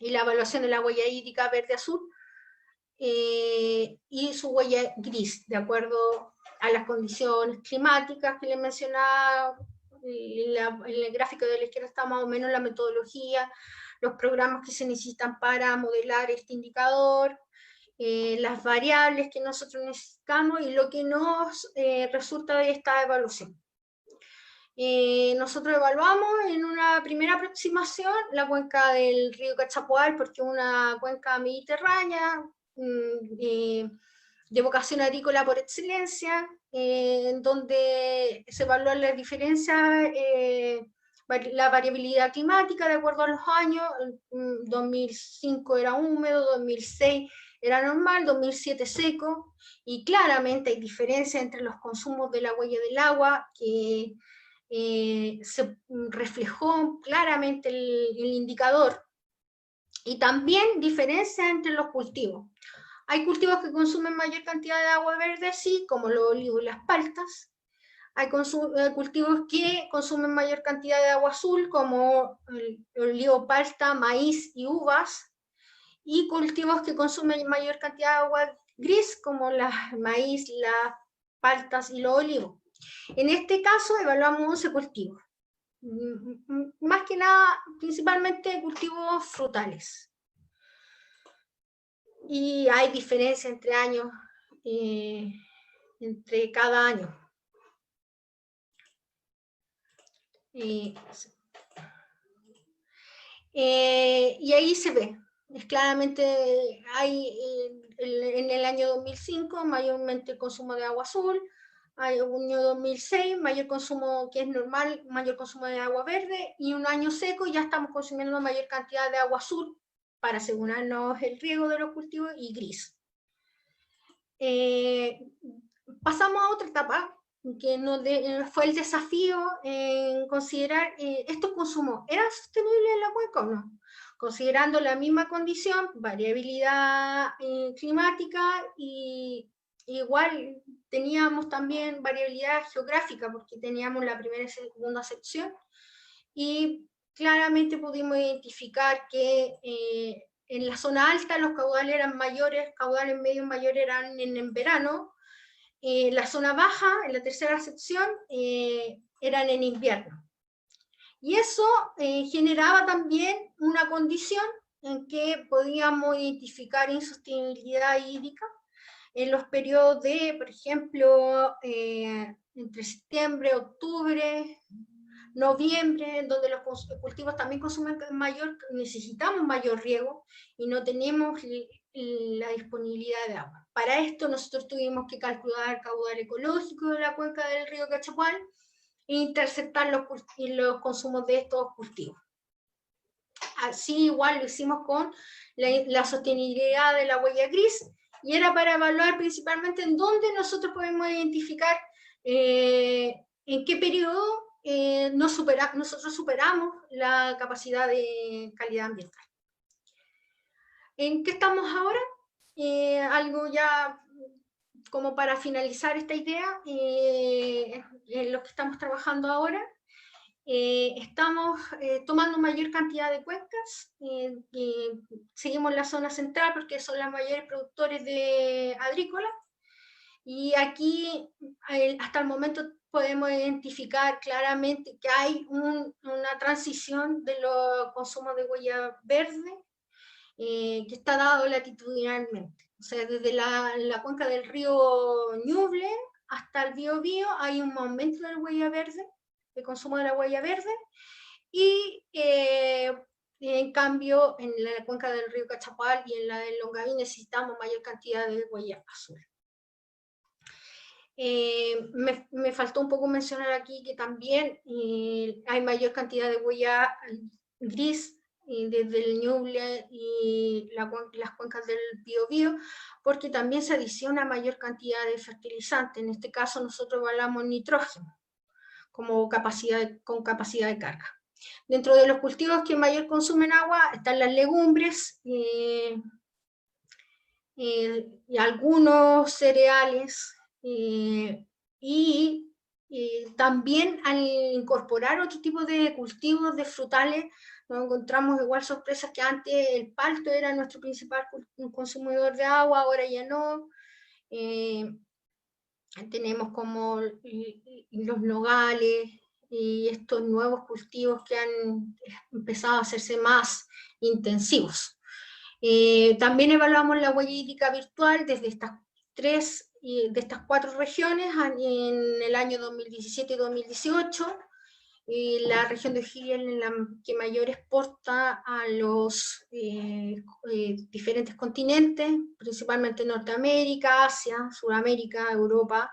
y la evaluación de la huella hídrica verde-azul y su huella gris, de acuerdo a las condiciones climáticas que les mencionaba. En el gráfico de la izquierda está más o menos la metodología, los programas que se necesitan para modelar este indicador, las variables que nosotros necesitamos y lo que nos resulta de esta evaluación. Nosotros evaluamos en una primera aproximación la cuenca del río Cachapoal, porque es una cuenca mediterránea de vocación agrícola por excelencia, en donde se evalúan las diferencias, la variabilidad climática de acuerdo a los años. 2005 era húmedo, 2006 era normal, 2007 seco, y claramente hay diferencia entre los consumos de la huella del agua, que se reflejó claramente el indicador, y también diferencia entre los cultivos. Hay cultivos que consumen mayor cantidad de agua verde, sí, como los olivos y las paltas. Hay cultivos que consumen mayor cantidad de agua azul, como el olivo, palta, maíz y uvas. Y cultivos que consumen mayor cantidad de agua gris, como el maíz, las paltas y los olivos. En este caso evaluamos 11 cultivos. Más que nada, principalmente cultivos frutales. Y hay diferencia entre años, entre cada año. Y ahí se ve, es claramente, hay en el año 2005 mayormente el consumo de agua azul, hay un año 2006 mayor consumo, que es normal, mayor consumo de agua verde, y un año seco ya estamos consumiendo mayor cantidad de agua azul para asegurarnos el riego de los cultivos, y gris. Pasamos a otra etapa, que fue el desafío en considerar estos consumos, ¿eran sostenibles en la cuenca o no? Considerando la misma condición, variabilidad climática, y igual teníamos también variabilidad geográfica, porque teníamos la primera y segunda sección, y claramente pudimos identificar que en la zona alta los caudales eran mayores, caudales medios mayores eran en verano, la zona baja, en la tercera sección, eran en invierno. Y eso generaba también una condición en que podíamos identificar insostenibilidad hídrica en los periodos de, por ejemplo, entre septiembre, octubre, noviembre, donde los cultivos también consumen necesitamos mayor riego y no tenemos la disponibilidad de agua. Para esto nosotros tuvimos que calcular caudal ecológico de la cuenca del río Cachapual e interceptar los consumos de estos cultivos. Así igual lo hicimos con la sostenibilidad de la huella gris, y era para evaluar principalmente en dónde nosotros podemos identificar en qué periodo nosotros superamos la capacidad de calidad ambiental. ¿En qué estamos ahora? Algo ya como para finalizar esta idea, en lo que estamos trabajando ahora. Estamos tomando mayor cantidad de cuencas, seguimos la zona central porque son las mayores productores de agrícola, y aquí hasta el momento podemos identificar claramente que hay una transición de los consumos de huella verde que está dado latitudinalmente. O sea, desde la cuenca del río Ñuble hasta el Biobío hay un aumento de la huella verde, de consumo de la huella verde, y en cambio en la cuenca del río Cachapual y en la del Longaví necesitamos mayor cantidad de huella azul. Me faltó un poco mencionar aquí que también hay mayor cantidad de huella gris desde el Ñuble y las cuencas del Biobío, porque también se adiciona mayor cantidad de fertilizante. En este caso nosotros evaluamos nitrógeno como con capacidad de carga. Dentro de los cultivos que mayor consumen agua están las legumbres y algunos cereales, y también al incorporar otro tipo de cultivos de frutales, nos encontramos igual sorpresas que antes el palto era nuestro principal consumidor de agua, ahora ya no. Tenemos como los nogales y estos nuevos cultivos que han empezado a hacerse más intensivos. También evaluamos la huella hídrica virtual desde de estas 4 regiones en el año 2017 y 2018. La región de O'Higgins es la que mayor exporta a los diferentes continentes, principalmente Norteamérica, Asia, Sudamérica, Europa.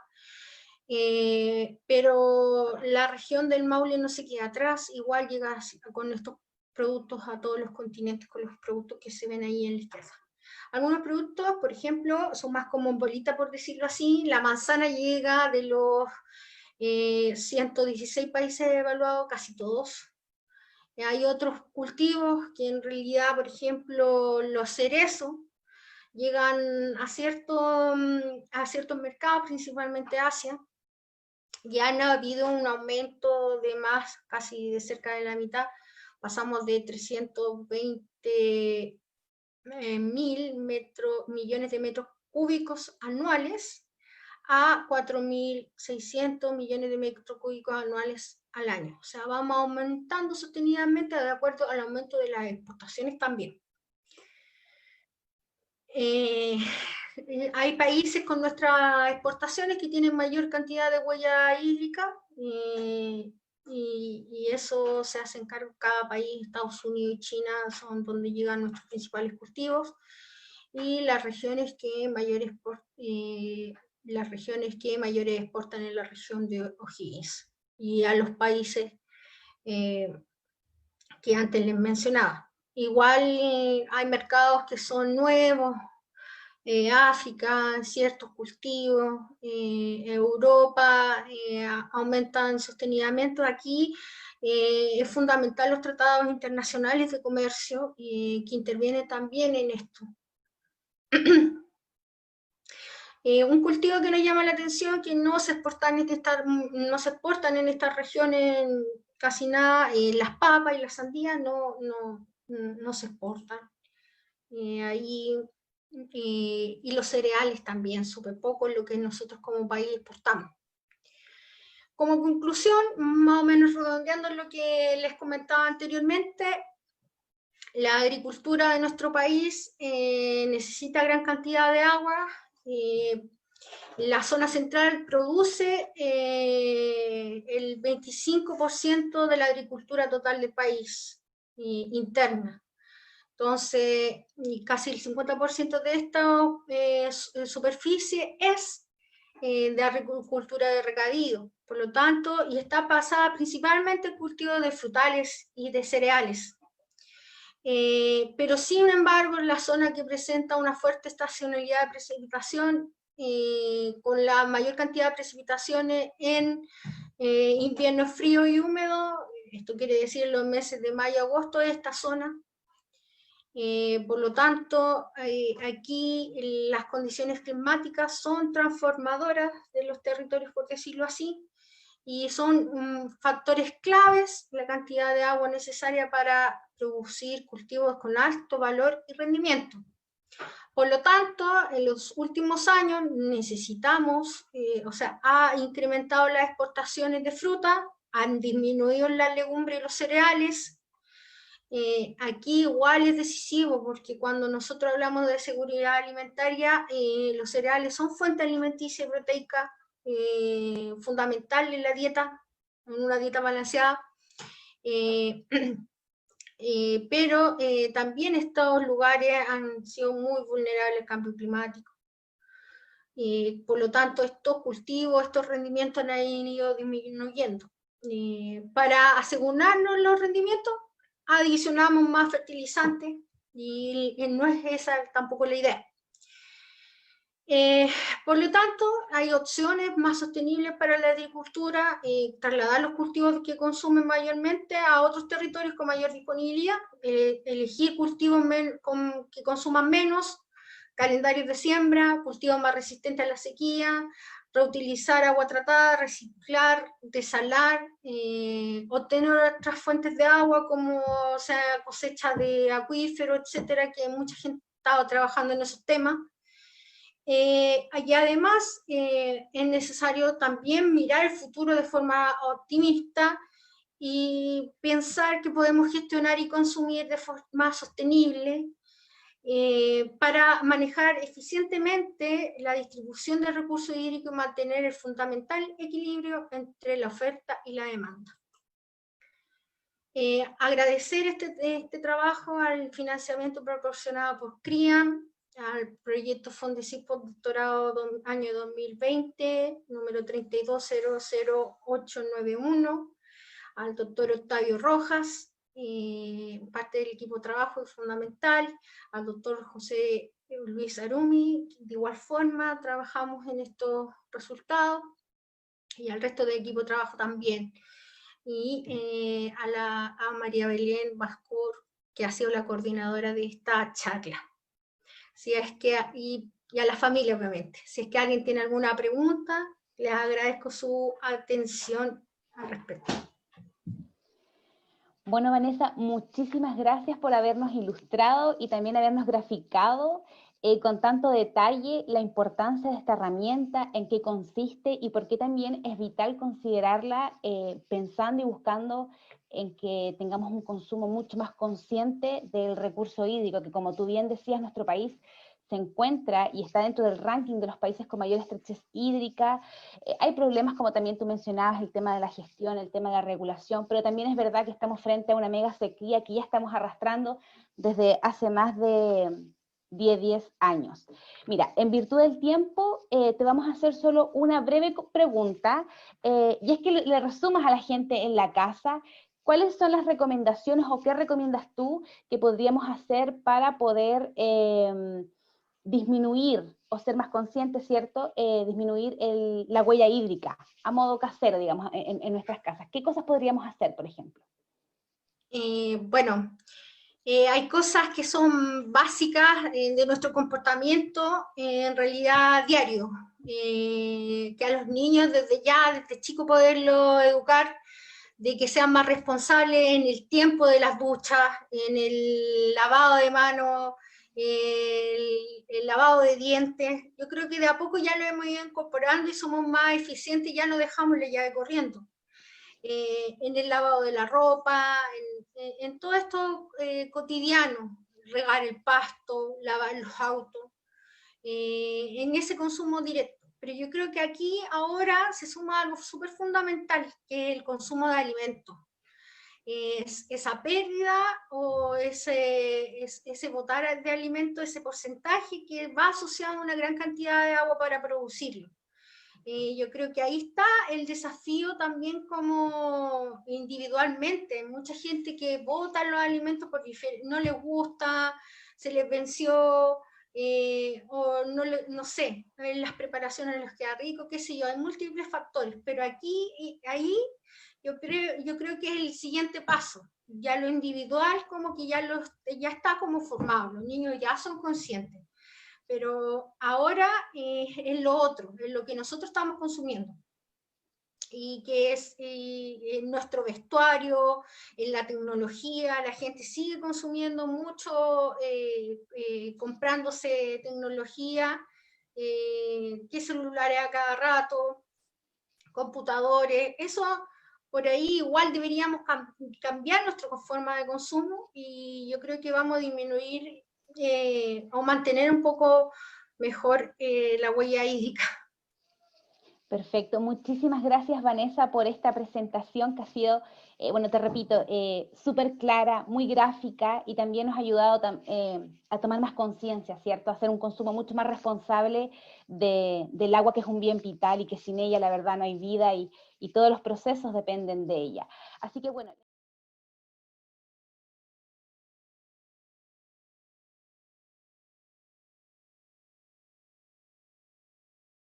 Pero la región del Maule no se queda atrás, igual llega con estos productos a todos los continentes, con los productos que se ven ahí en la izquierda. Algunos productos, por ejemplo, son más como bolita, por decirlo así. La manzana llega de los 116 países evaluados, casi todos. Hay otros cultivos que en realidad, por ejemplo, los cerezos, llegan a ciertos mercados, principalmente Asia. Ya ha habido un aumento de más, casi de cerca de la mitad. Pasamos de 320 millones de metros cúbicos anuales a 4.600 millones de metros cúbicos anuales al año. O sea, vamos aumentando sostenidamente de acuerdo al aumento de las exportaciones también. Hay países con nuestras exportaciones que tienen mayor cantidad de huella hídrica, y eso se hace en cargo cada país. Estados Unidos y China son donde llegan nuestros principales cultivos, y las regiones que mayores exportan en la región de O'Higgins y a los países que antes les mencionaba. Igual hay mercados que son nuevos, África, ciertos cultivos, Europa aumentan sostenidamente. Aquí es fundamental los tratados internacionales de comercio que intervienen también en esto. Un cultivo que nos llama la atención, que no se exportan en estas regiones casi nada, las papas y las sandías no se exportan. Y los cereales también, súper poco lo que nosotros como país exportamos. Como conclusión, más o menos redondeando lo que les comentaba anteriormente, la agricultura de nuestro país necesita gran cantidad de agua, La zona central produce el 25% de la agricultura total del país, interna. Entonces, casi el 50% de esta superficie es de agricultura de regadío. Por lo tanto, y está basada principalmente en cultivo de frutales y de cereales. Pero sin embargo, en la zona que presenta una fuerte estacionalidad de precipitación, con la mayor cantidad de precipitaciones en invierno frío y húmedo, esto quiere decir los meses de mayo y agosto de esta zona. Por lo tanto, aquí las condiciones climáticas son transformadoras de los territorios, por decirlo así, y son factores claves la cantidad de agua necesaria para producir cultivos con alto valor y rendimiento. Por lo tanto, en los últimos años necesitamos, ha incrementado las exportaciones de fruta, han disminuido la legumbre y los cereales. Aquí igual es decisivo, porque cuando nosotros hablamos de seguridad alimentaria, los cereales son fuente alimenticia y proteica fundamental en la dieta, en una dieta balanceada. Pero también estos lugares han sido muy vulnerables al cambio climático. Por lo tanto, estos cultivos, estos rendimientos han ido disminuyendo. Para asegurarnos los rendimientos, adicionamos más fertilizantes, y no es esa tampoco la idea. Por lo tanto, hay opciones más sostenibles para la agricultura, trasladar los cultivos que consumen mayormente a otros territorios con mayor disponibilidad, elegir cultivos que consuman menos, calendarios de siembra, cultivos más resistentes a la sequía, reutilizar agua tratada, reciclar, desalar, obtener otras fuentes de agua como cosecha de acuíferos, etcétera, que mucha gente ha estado trabajando en esos temas. Y además es necesario también mirar el futuro de forma optimista y pensar que podemos gestionar y consumir de forma sostenible para manejar eficientemente la distribución de recursos hídricos y mantener el fundamental equilibrio entre la oferta y la demanda. Agradecer este trabajo al financiamiento proporcionado por CRIAM, al proyecto Fondesit Postdoctorado año 2020, número 3200891, al doctor Octavio Rojas, parte del equipo de trabajo fundamental, al doctor José Luis Arumi, de igual forma trabajamos en estos resultados, y al resto del equipo de trabajo también, y a María Belén Bascur, que ha sido la coordinadora de esta charla. Si es que, y a la familia, obviamente. Si es que alguien tiene alguna pregunta, les agradezco su atención al respecto. Bueno, Vanessa, muchísimas gracias por habernos ilustrado y también habernos graficado con tanto detalle la importancia de esta herramienta, en qué consiste y por qué también es vital considerarla pensando y buscando en que tengamos un consumo mucho más consciente del recurso hídrico, que como tú bien decías, nuestro país se encuentra y está dentro del ranking de los países con mayor estrechez hídrica. Hay problemas, como también tú mencionabas, el tema de la gestión, el tema de la regulación, pero también es verdad que estamos frente a una mega sequía que ya estamos arrastrando desde hace más de 10 años. Mira, en virtud del tiempo, te vamos a hacer solo una breve pregunta, y es que le resumas a la gente en la casa cuáles son las recomendaciones o qué recomiendas tú que podríamos hacer para poder disminuir o ser más conscientes, ¿cierto? Disminuir la huella hídrica a modo casero, digamos, en nuestras casas. ¿Qué cosas podríamos hacer, por ejemplo? Bueno, hay cosas que son básicas de nuestro comportamiento en realidad diario, que a los niños desde chico poderlo educar, de que sean más responsables en el tiempo de las duchas, en el lavado de manos, el lavado de dientes. Yo creo que de a poco ya lo hemos ido incorporando y somos más eficientes y ya no dejamos la llave corriendo. En el lavado de la ropa, en todo esto cotidiano, regar el pasto, lavar los autos, en ese consumo directo. pero yo creo que aquí ahora se suma algo súper fundamental, que es el consumo de alimentos. Es esa pérdida o ese botar de alimento, ese porcentaje que va asociado a una gran cantidad de agua para producirlo. Yo creo que ahí está el desafío también como individualmente. Mucha gente que bota los alimentos porque no les gusta, se les venció, o no sé, en las preparaciones les queda rico, qué sé yo, hay múltiples factores, pero aquí, ahí, yo creo que es el siguiente paso. Ya lo individual como que ya está como formado, los niños ya son conscientes. Pero ahora es lo otro, es lo que nosotros estamos consumiendo y que es en nuestro vestuario, en la tecnología, la gente sigue consumiendo mucho, comprándose tecnología, que celulares a cada rato, computadores, eso por ahí igual deberíamos cambiar nuestra forma de consumo y yo creo que vamos a disminuir o mantener un poco mejor la huella hídrica. Perfecto, muchísimas gracias Vanessa por esta presentación que ha sido, bueno, te repito, súper clara, muy gráfica y también nos ha ayudado a tomar más conciencia, ¿cierto? A hacer un consumo mucho más responsable del agua, que es un bien vital y que sin ella la verdad no hay vida y todos los procesos dependen de ella. Así que bueno.